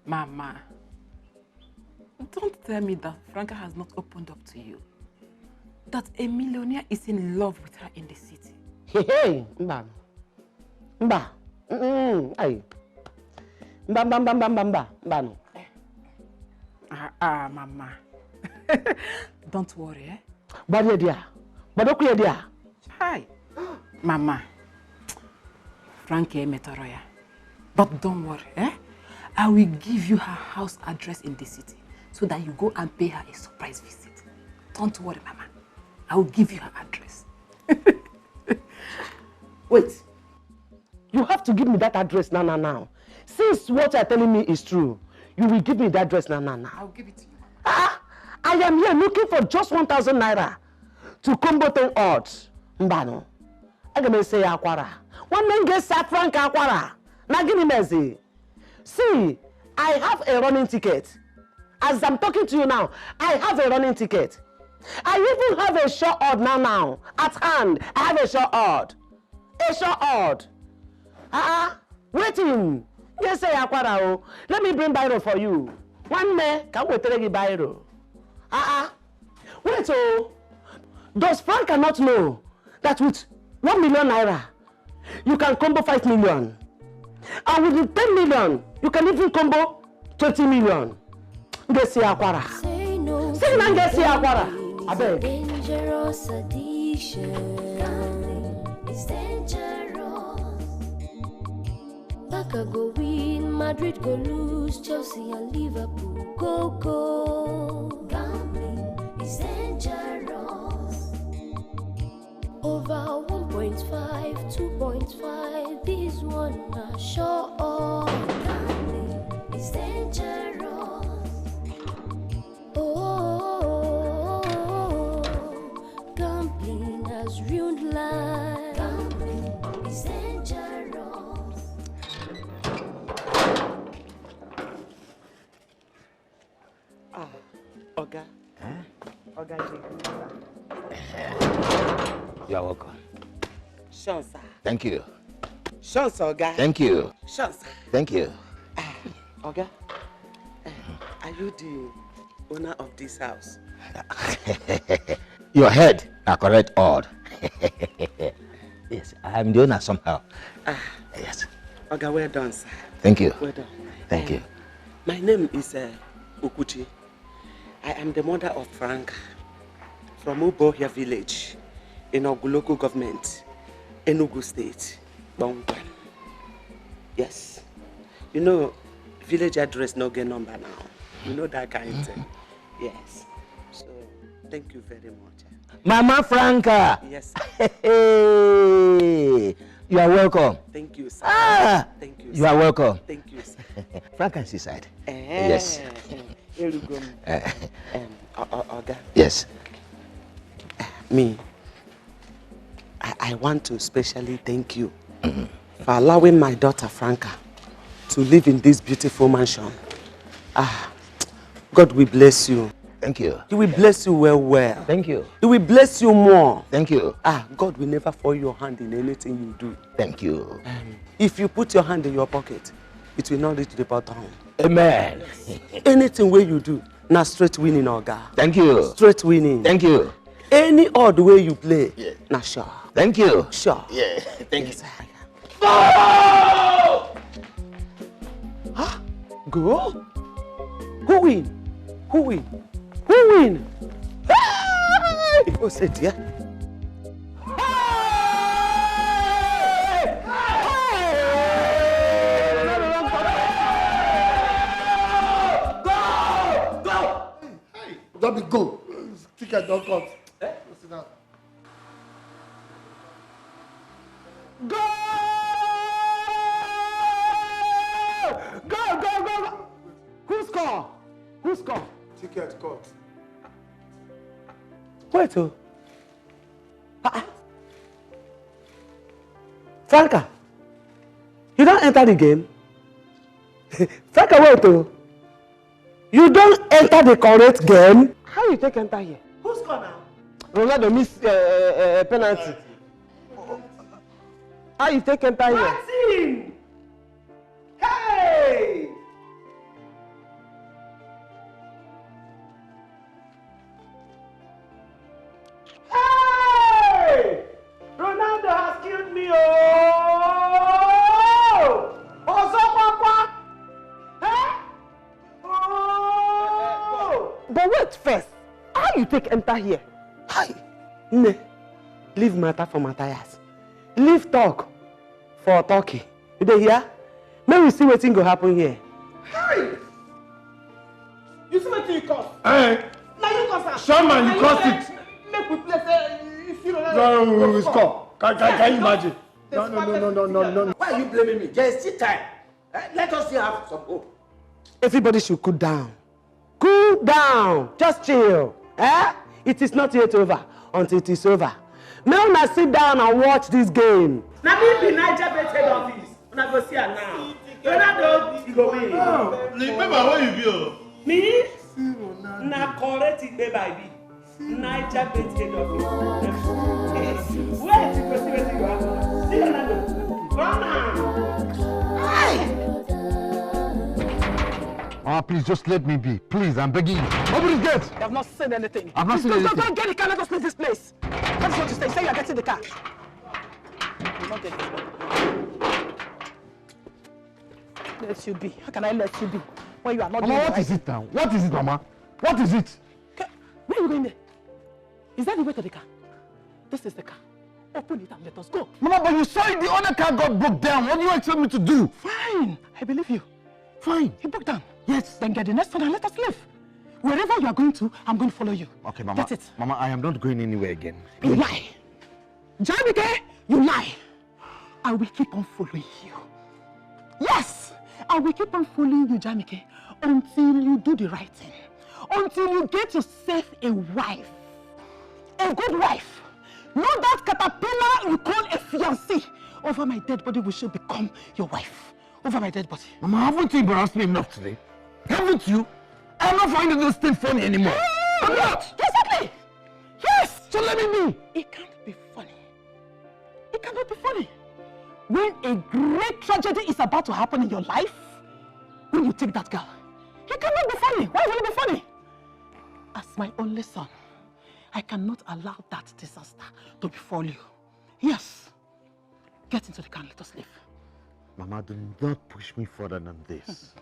Mama, don't tell me that Franca has not opened up to you. That a millionaire is in love with her in the city. Hey, Mba. Mba. Ay. Mba. Mama. Don't worry, eh? But dear. Hi. Mama. Frankie Metoroya. But don't worry, eh? I will give you her house address in the city so that you go and pay her a surprise visit. Don't worry, Mama. I will give you her address. Wait. You have to give me that address now. Since what you're telling me is true, you will give me that address now. I'll give it to you. I am here looking for just 1,000 naira to combo 10 odds. Mbano. I'm going to say Akwara. One man gets Frank Akwara. Now give me mercy. See, I have a running ticket. As I'm talking to you now, I have a running ticket. I even have a short odd now. At hand, I have a short odd. A short odd. Waiting. Yes, say Akwara. Let me bring Biro for you. One man can wait till you Biro. Wait, does Frank not know that with 1 million naira, you can combo 5 million? And with the 10 million, you can even combo 20 million. Get see Akwara. Say no. Say no, get see Akwara. I beg. Dangerous addiction. It's dangerous. Barca go win, Madrid go lose, Chelsea and Liverpool go. Gambling is dangerous. Over 1.5, 2.5, this one are sure. Gambling is dangerous. Oh, gambling has ruined life. Gambling is dangerous. Oga. Oga, you are welcome. Sure, sir. Thank you. Sure, sir, Oga. Thank you. Sure, sir. Thank you. Oga, are you the owner of this house? Your head are correct odd. Yes, I am the owner somehow. Yes. Oga, well done, sir. Thank you. Well done. Thank you. My name is Okuchi. I am the mother of Frank from Ubohia village in Oguloko government, Enugu state, Bongwan. Yes. You know, village address no get number now. You know that kind of thing. Yes. So, thank you very much. Mama Franca. Yes. Hey, you are welcome. Thank you, sir. Thank you, sir. You are welcome. Thank you, sir. Franca is inside. Yes. Oga. Yes. Me, I I want to especially thank you for allowing my daughter Franca to live in this beautiful mansion. God will bless you. Thank you. He will bless you well. Thank you. He will bless you more. Thank you. God will never fall your hand in anything you do. Thank you. If you put your hand in your pocket, it will not reach the bottom. Amen. Anything where you do, now straight winning, Oga. Thank you. Straight winning. Thank you. Any odd way you play, now sure. Thank you. Sure. Yeah. Thank you. Huh? Go? Who win? Who win? Who win? Who said yeah? Don't be go. Ticket don't cut. Sit down. Go! Go, go, go, go! Who score? Who score? Ticket cut. Wait, oh. Franca, you don't enter the game. Franca, wait, oh. You don't enter the correct game. How you take enter here? Who score now? Ronaldo miss penalty. How you take enter here? Martin! Hey! Hey! Ronaldo has killed me, oh! Oso Papa! Hey! Oh! But wait first. How you take enter here? Hi! Ne, leave matter for Matthias. Leave talk for talking. You dey hear? May we see wetin go happen here. Hey! You see wetin you cause? Hey! Now you cause am. Shaman, you caused it. Make we play say you see Ronaldo. No, we score. Can you imagine? No. Why are you blaming me? There is still time. Let us still have some hope. Everybody should cool down. Cool down. Just chill. It is not yet over until it is over. May una sit down and watch this game. Na me be Naija head office. Una go see am now. Ronaldo, he go win. Remember where you be? Me? Na correct baby I be. Naija head office. Wait, you go see wetin go happen. See Ronaldo. Run am. Please, just let me be. Please, I'm begging you. Open this gate. You have not said anything. I've not said anything. Don't get the car. Let us leave this place. That's what you say. Say you are getting the car. You not get it. Let you be. How can I let you be when you are not Mama, doing what is it now? What is it, Mama? What is it? Okay. Where are you going there? Is that the way to the car? This is the car. Open it and let us go. Mama, but you saw it. The other car got broke down. What do you expect me to do? Fine. I believe you. Fine. He broke down. Yes. Then get the next one and let us leave. Wherever you are going to, I'm going to follow you. Okay, Mama. Get it. Mama, I am not going anywhere again. You lie. Dikeh, you lie. I will keep on following you. Yes, I will keep on following you, Dikeh, until you do the right thing. Until you get yourself a wife. A good wife. Not that caterpillar you call a fiancé. Over my dead body, we shall become your wife. Over my dead body. Mama, haven't you embarrassed me enough today? Haven't you? I'm not finding this thing funny anymore. I'm not. Exactly. Yes. So let me be. It can't be funny. It cannot be funny. When a great tragedy is about to happen in your life, when you take that girl, it cannot be funny. Why will it be funny? As my only son, I cannot allow that disaster to befall you. Yes. Get into the car and let us leave. Mama, do not push me further than this.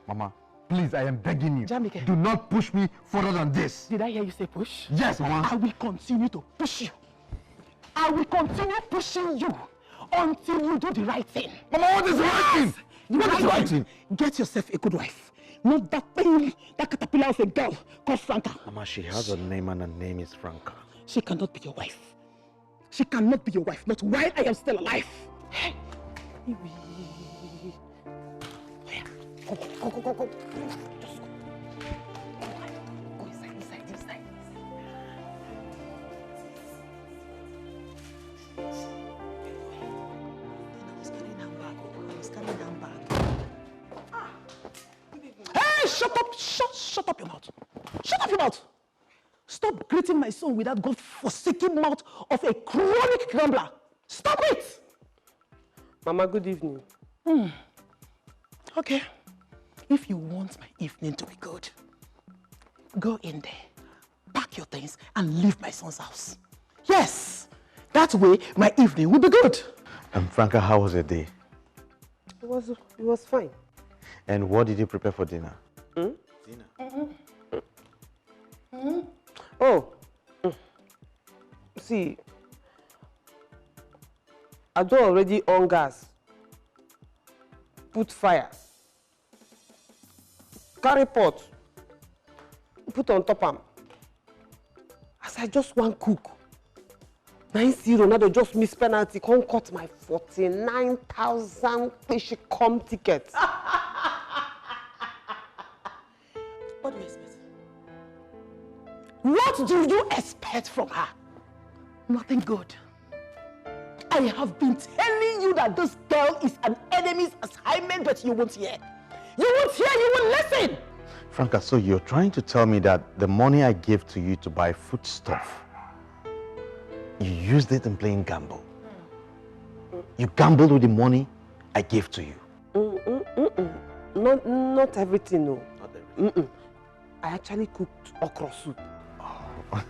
Mama, please, I am begging you. Dikeh. Do not push me further than this. Did I hear you say push? Yes, Mama. I will continue to push you. I will continue pushing you until you do the right thing. Mama, what is the right thing? What is the right thing? Get yourself a good wife. Not that thing, that caterpillar of a girl called Franca. Mama, she has a name and her name is Franca. She cannot be your wife. She cannot be your wife, not while I am still alive. Hey. Go. Just go. Go inside. shut up! Shut up your mouth! Shut up your mouth! Stop greeting my son with that God-forsaken mouth of a chronic grumbler. Stop it! Mama, good evening. Okay. If you want my evening to be good, go in there, pack your things, and leave my son's house. Yes! That way, my evening will be good. Franca, how was your day? It was fine. And what did you prepare for dinner? Dinner? Oh. See, I don't already on gas. Put fire. Carry pot. Put on top am. As I just want cook. 9-0, Ronaldo just missed penalty. Come cut my 49,000 fish come ticket. What do you expect? What do you expect from her? Nothing good. I have been telling you that this girl is an enemy's assignment, but you won't hear. You won't hear, you won't listen. Franca, so you're trying to tell me that the money I gave to you to buy foodstuff, you used it in playing gamble. You gambled with the money I gave to you. Not everything, no. Not everything. I actually cooked okra soup. Oh.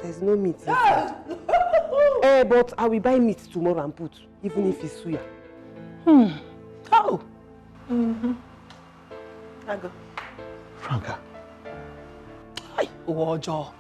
There's no meat inside. But I will buy meat tomorrow and put, even if it's suya. Oh. I go. Franca. Hi, Ojo.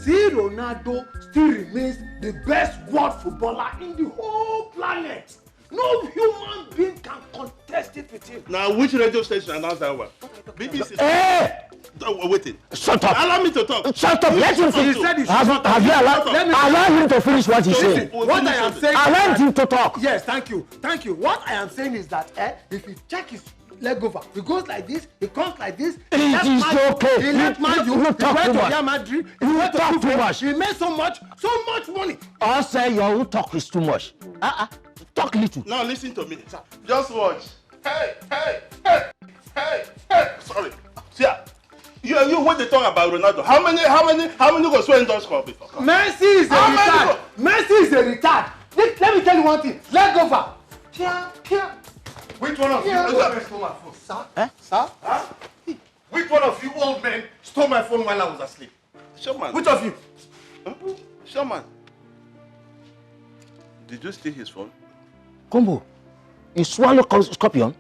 See, Ronaldo still remains the best world footballer in the whole planet. No human being can contest it with him. Now, which radio station announced that one? BBC. Hey! Waiting. Shut up! Allow me to talk. Shut up! Let him finish. Have you allowed him to finish what he's saying? What I am saying. Allow him to talk. Yes, thank you. Thank you. What I am saying is that if you check his leg over, he goes like this, he comes like this. It is okay. He left Man U. You talk too much. You talk too much. He made so much money. I say your own talk is too much. Talk little. Now listen to me. Just watch. Hey. Sorry. See, you when they talk about Ronaldo, how many go swear in those score before? Messi is a retard. Messi is a retard. Let me tell you one thing. Leg over. Here. Which one of you old men stole my phone? Sir? Sir? Huh? Which one of you old men stole my phone while I was asleep? Sherman. Which of you? Sherman. Did you steal his phone? Combo, you swallow scorpion?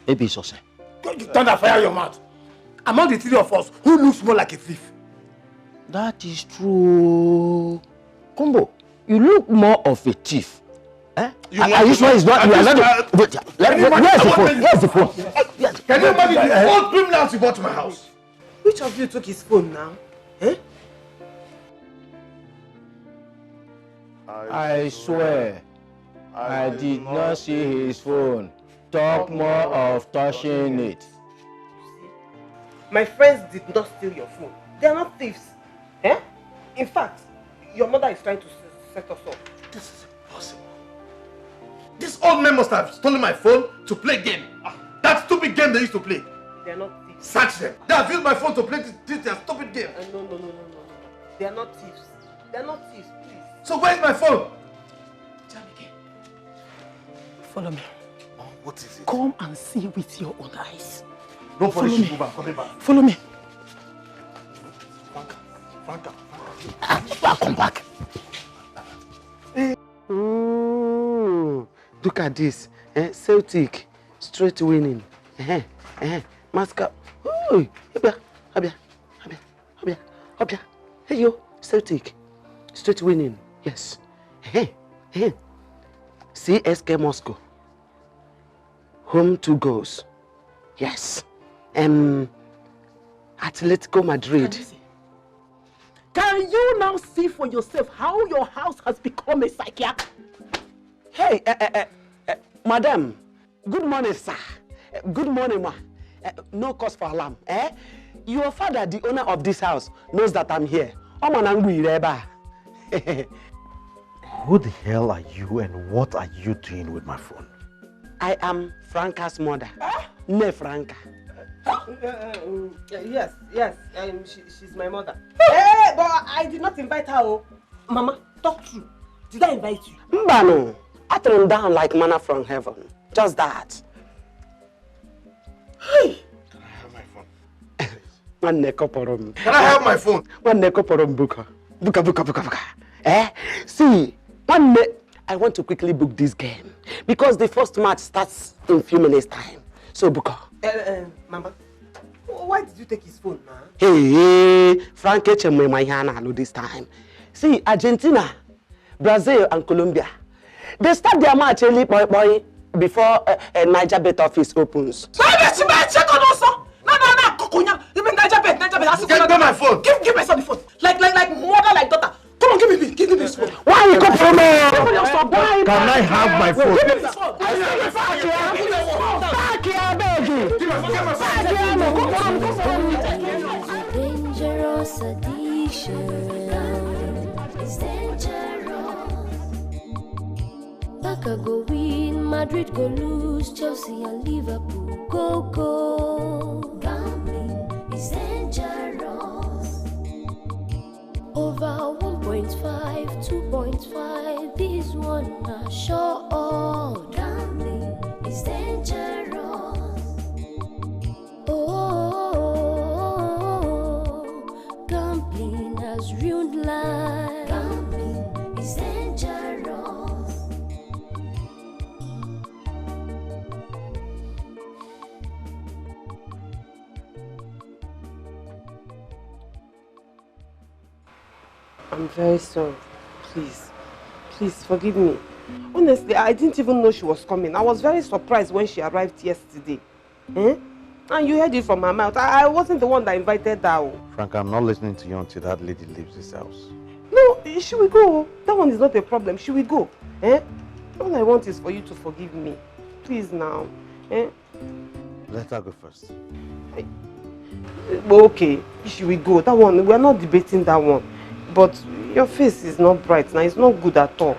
Maybe it's also. You thunder fire your mouth. Among the three of us, who looks more like a thief? That is true. Combo, you look more of a thief. Are you sure it's not? You are not. Where's the phone? Where's the phone? Can you imagine the old criminals you brought to my house? Which of you took his phone now? I swear, I did not see his phone. Talk more of touching it. My friends did not steal your phone. They are not thieves. In fact, your mother is trying to set us up. This is impossible. This old man must have stolen my phone to play game. That stupid game they used to play. They are not thieves. Search them. They have used my phone to play this their stupid game. No. They are not thieves. They are not thieves, please. So where's my phone? Follow me. Oh, what is it? Come and see with your own eyes. Nobody should move. I'm coming back. Follow me. Franca. I'll come back. Look at this. Celtic, straight winning. Mascot. Abia. Hey yo, Celtic, straight winning. Yes. CSK Moscow. Home 2 goals. Yes. Atletico Madrid. Can you now see for yourself how your house has become a psychiatric? Hey, madam. Good morning, sir. Good morning, ma. No cause for alarm. Your father, the owner of this house, knows that I'm here. Who the hell are you and what are you doing with my phone? I am Franca's mother. Ne Franca. Yes, she's my mother. Hey, but I did not invite her. Oh. Mama, talk true. Did I invite you? Mbano, I threw down like manna from heaven. Just that. Hey! Can I have my phone? One nekoporum. Can I have my phone? One nekoporum buka. Buka. See, I want to quickly book this game because the first match starts in a few minutes time. So buka. Mama, why did you take his phone, ma? Hey, Frank Echemwe this time. See, Argentina, Brazil and Colombia. They start their match early boy before Naija bet office opens. Get me my phone. Give me some phone. Like mother, like daughter. Come on, give me this phone. Why you come from me? Can I have my phone? Give me this phone. Dangerous addiction. It's dangerous. Barca go win, Madrid go lose, Chelsea and Liverpool go. Gambling is dangerous. Over 1.5, 2.5, this one are sure. Gambling is dangerous. Oh, gambling has ruined life. Gambling is dangerous. I'm very sorry. Please forgive me. Honestly, I didn't even know she was coming. I was very surprised when she arrived yesterday. And you heard it from her mouth. I wasn't the one that invited her. Frank, I'm not listening to you until that lady leaves this house. No, she will go. That one is not a problem. She will go. All I want is for you to forgive me. Please now. Let her go first. Okay, she will go. That one, we are not debating that one. But your face is not bright now. It's not good at all.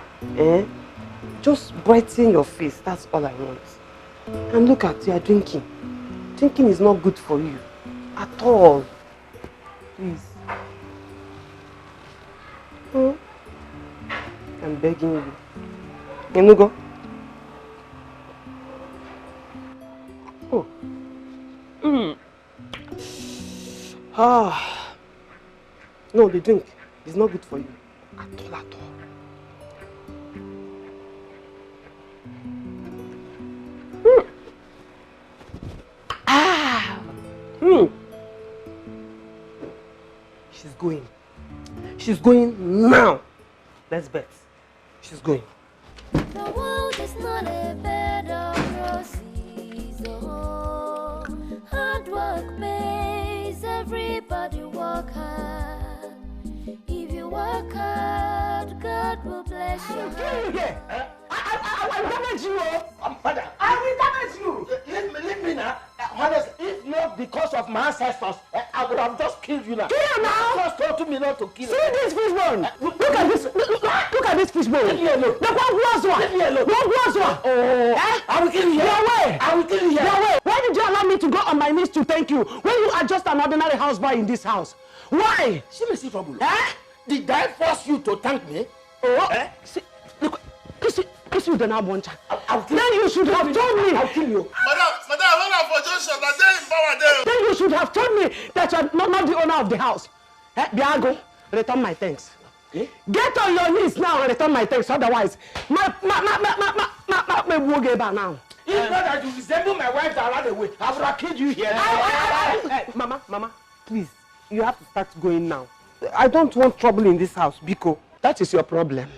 Just brighten your face. That's all I want. And look at you are drinking. Drinking is not good for you. At all. Please. I'm begging you. Enugo. No, the drink is not good for you. At all. She's going now. Let's bet. She's going. The world is not a bed of roses. Oh, hard work pays. Everybody work hard. If you work hard, God will bless you. I will damage you. Father, I will damage you. Leave me now. Honestly, if not because of my ancestors, I would have just killed you now. Kill now! My ancestors told me not to kill. See this fishbone. Look at this. Look at this fishbone. Leave me alone. The one was one. Leave me alone. One was one. Oh, I will kill you. Your way. I will kill you. Your way. Why did you allow me to go on my knees to thank you when you are just an ordinary houseboy in this house? Why? She may see trouble. Did I force you to thank me? See, look, kiss you the now, Boncha. Then you should have told me. I'll kill you. Madam, hold on for Johnson. I dare empower them. Then you should have told me that you're not the owner of the house. Biago, return my thanks. Get on your knees now and return my thanks. Otherwise, my now. It's not that you resemble my wife that ran away. I would have killed you here. Mama, please. You have to start going now. I don't want trouble in this house, Biko. That is your problem.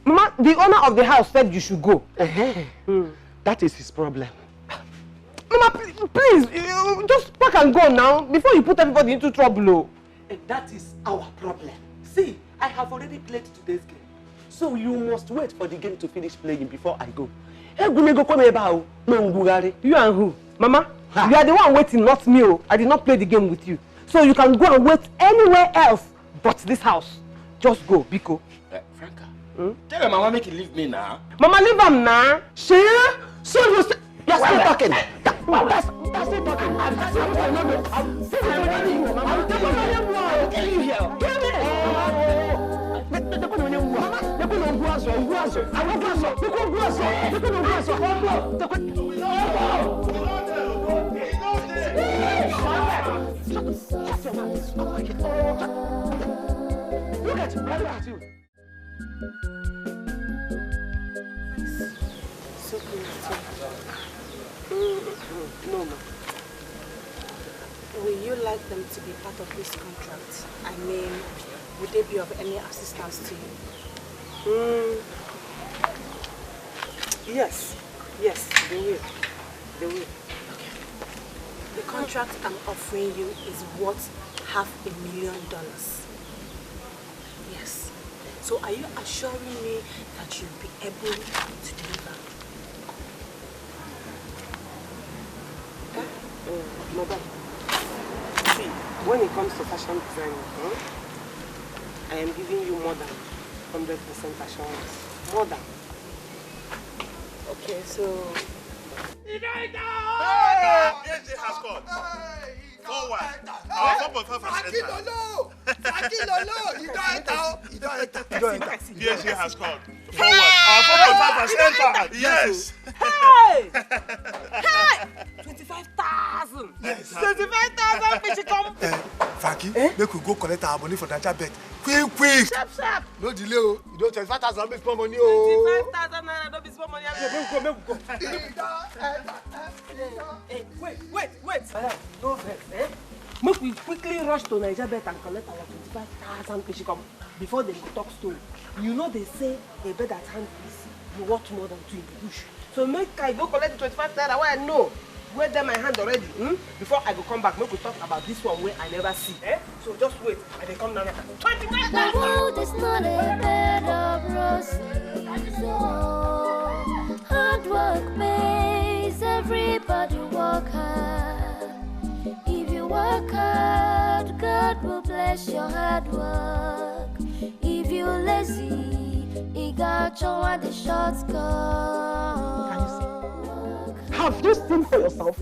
Mama, the owner of the house said you should go. That is his problem. Mama, please. Please, just pack and go now before you put everybody into trouble. And that is our problem. See, I have already played today's game. So you must wait for the game to finish playing before I go. You and who? Mama, you are the one waiting, not me. I did not play the game with you. So you can go and wait anywhere else but this house. Just go, Biko. Franca, tell your mama make you leave me now. Mama, leave him now. Share? So you're still talking. That's still talking. I'm telling you here. Look at you. So good. No, ma. Will you like them to be part of this contract? I mean, would they be of any assistance to you? Yes, they will. They will. Okay. The contract I'm offering you is worth $500,000. Yes. So are you assuring me that you'll be able to deliver? Madam, see, when it comes to fashion design, I am giving you more than 100% assurance. More than. Okay, so... Yes, it has scored. Forward. Our 4.5 PSG has scored. Forward. Our 4.5 has entered. Yes. Hey! Hey! 25,000. Yes. 25,000 fish come. Frankie, make we go collect our money for Naija bet. Quick. Sharp. No delay, oh. You don't 25,000 be small money, 25,000 naira, don't be small money. Make we go. Hey, wait. No vex, Make we quickly rush to Naija bet and collect our 25,000 fish come before they talk story. You know they say a bird at hand is worth more than two in the bush. So make I go collect the 25,000 where I know where them my hand already. Before I go come back, make we talk about this one where I never see. So just wait, and they come down here. 25,000. The world is not a bed of roses. Hard work pays, everybody work hard. If you work hard, God will bless your hard work. If you lazy, he got you on the short cut. Have you seen for yourself?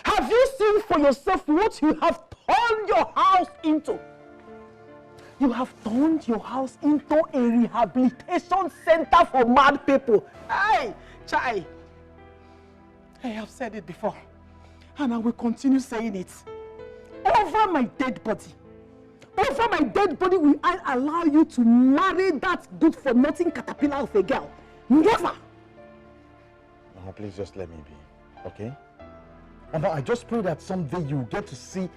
Have you seen for yourself what you have turned your house into? You have turned your house into a rehabilitation center for mad people. Hey, Chai. I have said it before, and I will continue saying it. Over my dead body. Over my dead body will I allow you to marry that good-for-nothing caterpillar of a girl. Never! Mama, please just let me be, okay? Mama, I just pray that someday you get to see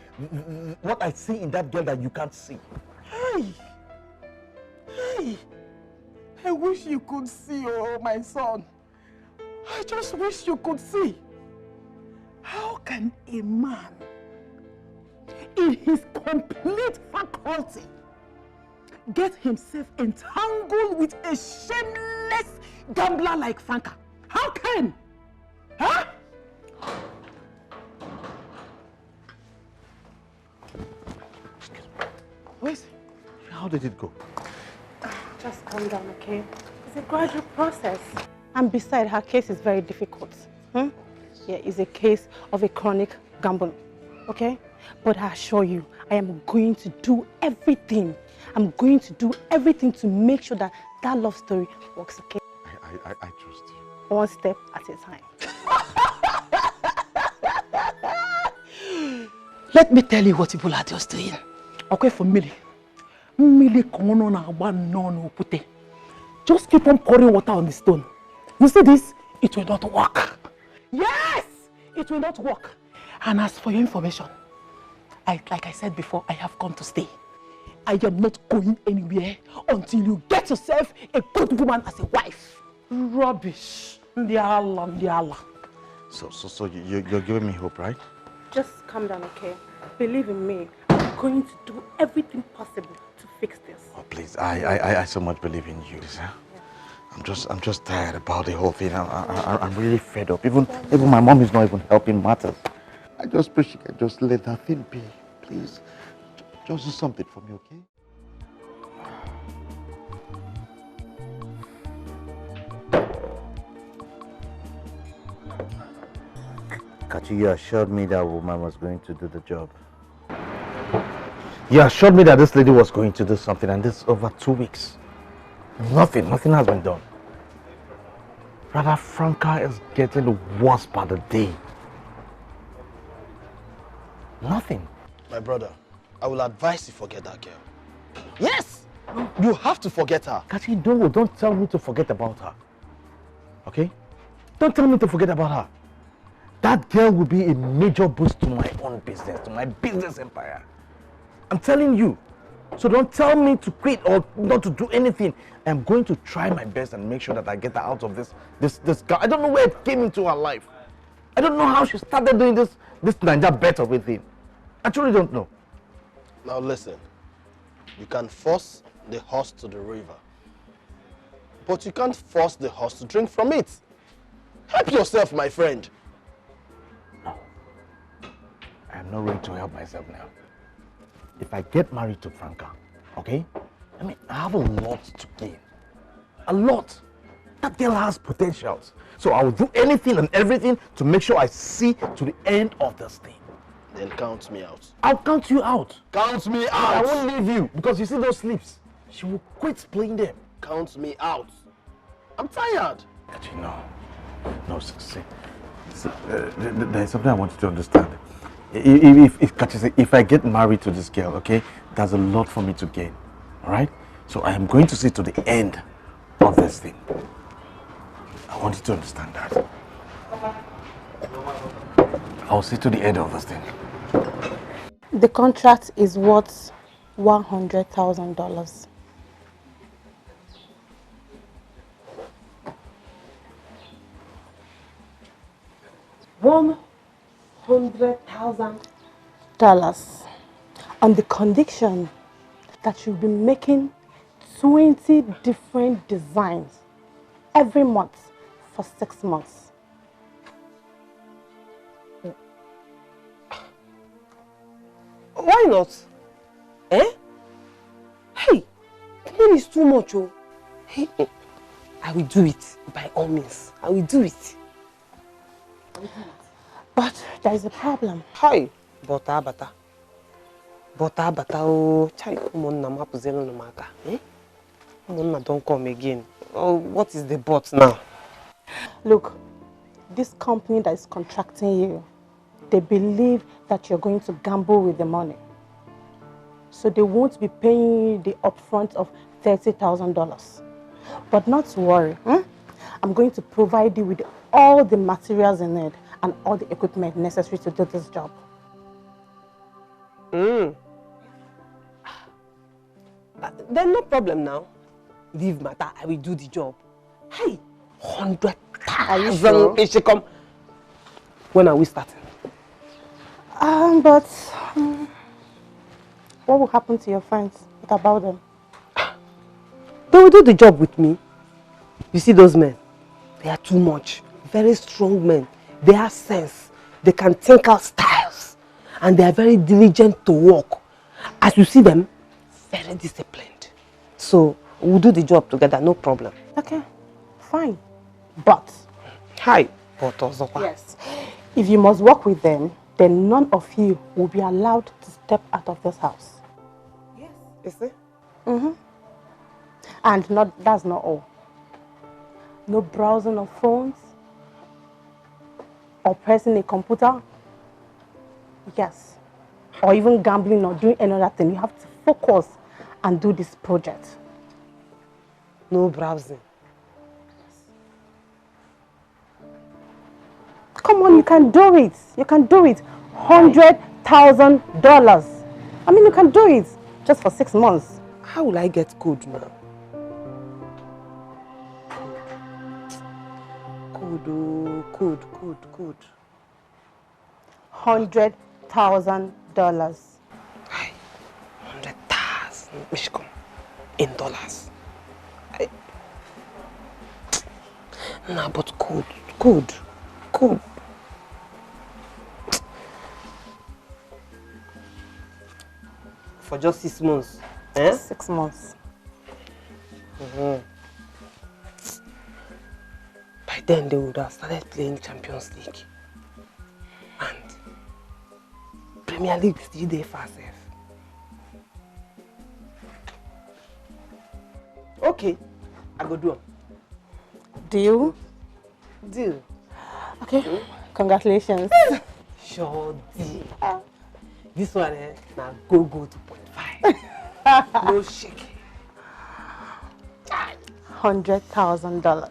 what I see in that girl that you can't see. Hey! I wish you could see, oh my son. I just wish you could see. How can a man in his complete faculty get himself entangled with a shameless gambler like Franca? How can? Huh? Wait, how did it go? Just calm down, okay? It's a gradual process. And besides, her case is very difficult. Yeah, it's a case of a chronic gambler, okay? But I assure you, I am going to do everything. I'm going to do everything to make sure that that love story works, okay? I trust you. One step at a time. Let me tell you what people are just doing. Okay, for Millie. Just keep on pouring water on the stone. You see this? It will not work. Yes! It will not work. And as for your information, like I said before, I have come to stay. I am not going anywhere until you get yourself a good woman as a wife. Rubbish. Ndiala. So you're giving me hope, right? Just calm down, okay? Believe in me. I'm going to do everything possible to fix this. Oh, please, I so much believe in you, sir. Yeah. I'm just tired about the whole thing. I'm really fed up. Even my mom is not even helping matters. I just wish you could just let that thing be, please. Just do something for me, okay? Kachi, you assured me that woman was going to do the job. You assured me that this lady was going to do something, and this is over 2 weeks. Nothing has been done. Rather, Franca is getting worse by the day. Nothing. My brother, I will advise you forget that girl. Yes! You have to forget her. Kachi, don't tell me to forget about her. Okay? Don't tell me to forget about her. That girl will be a major boost to my own business, to my business empire. I'm telling you. So don't tell me to quit or not to do anything. I'm going to try my best and make sure that I get her out of this girl. I don't know where it came into her life. I don't know how she started doing this Naija bet of a thing. I truly don't know. Now listen, you can force the horse to the river, but you can't force the horse to drink from it. Help yourself, my friend. I'm not ready to help myself now. If I get married to Franca, okay? I mean, I have a lot to gain. A lot. That girl has potentials. So I will do anything and everything to make sure I see to the end of this thing. Then count me out. I'll count you out. Count me out. I won't leave you because you see those sleeps. She will quit playing them. Count me out. I'm tired. Actually, no, see, there's something I want you to understand. If I get married to this girl, okay, there's a lot for me to gain, all right? So I am going to see to the end of this thing. I want you to understand that. I'll see to the end of this thing. The contract is worth $100,000. $100,000 on the condition that you'll be making 20 different designs every month for 6 months. Why not? Eh? Hey, money is too much, oh. Hey, I will do it by all means. I will do it. But there is a problem. Hi, bata, oh, chai, umonna mapuzelo no maka. Eh? Umonna don't come again. Oh, what is the but now? Look, this company that is contracting you, they believe that you're going to gamble with the money. So they won't be paying you the upfront of $30,000. But not to worry. I'm going to provide you with all the materials in it and all the equipment necessary to do this job. Then no problem now. Leave matter, I will do the job. Hey, 100,000 it should come. When are we starting? What will happen to your friends? What about them? They will do the job with me. You see those men? They are too much. Very strong men. They have sense. They can think out styles. And they are very diligent to work. As you see them, very disciplined. So, we'll do the job together, no problem. Okay, fine. But... Hi, but Ozokwa. Yes. If you must work with them, then none of you will be allowed to step out of this house. Yes. Is it? And that's not all. No browsing of phones or pressing a computer. Yes. Or even gambling or doing any other thing. You have to focus and do this project. No browsing. Come on, you can do it. You can do it. $100,000. I mean, you can do it just for 6 months. How will I get code now? Could. $100,000. 100,000, Mishkom, in dollars. Nah, but could. For just 6 months, eh? 6 months. By then, they would have started playing Champions League. And Premier League still there for safe. Okay, I go do 'em. Deal? Deal. Okay, congratulations. Sure deal. This one, now go 2.5. No shake. $100,000.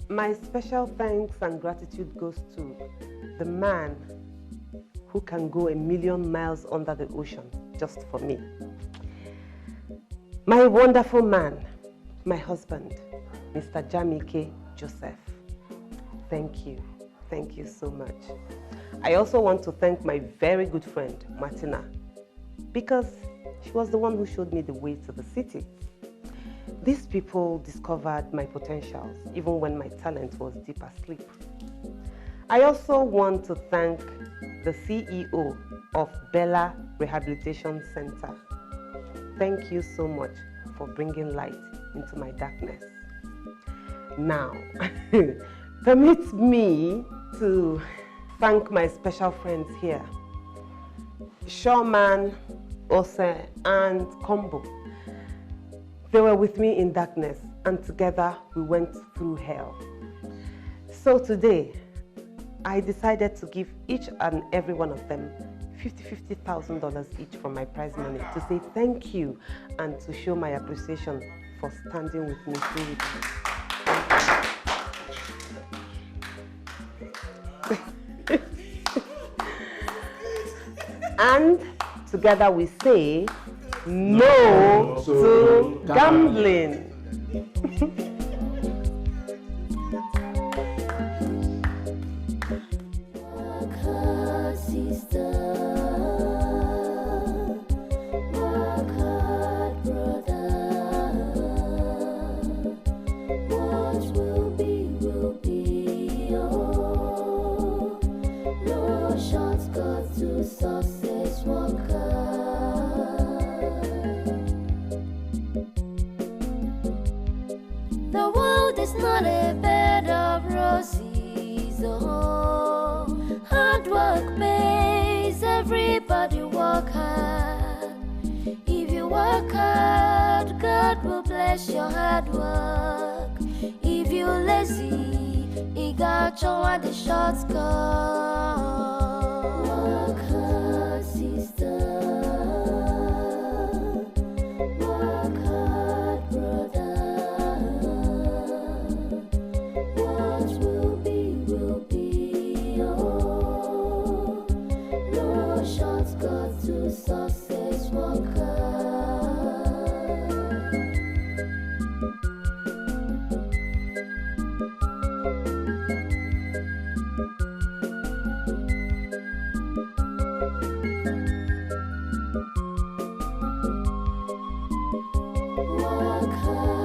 My special thanks and gratitude goes to the man who can go 1,000,000 miles under the ocean just for me. My wonderful man, my husband, Mr. Jamike Joseph. Thank you. Thank you so much. I also want to thank my very good friend, Martina, because she was the one who showed me the way to the city. These people discovered my potentials, even when my talent was deep asleep. I also want to thank the CEO of Bella Rehabilitation Center. Thank you so much for bringing light into my darkness. Now, permit me to thank my special friends here, Shawman, Ose, and Combo. They were with me in darkness, and together we went through hell. So today, I decided to give each and every one of them $50,000 each from my prize money to say thank you and to show my appreciation for standing with me through it. And together we say, no to gambling. The world is not a bed of roses. Oh, hard work pays. Everybody work hard. If you work hard, God will bless your hard work. If you lazy, He got you at the short cut. Work hard, sister. Work hard, brother. What will be, oh. No shortcut to success, work hard. Work hard.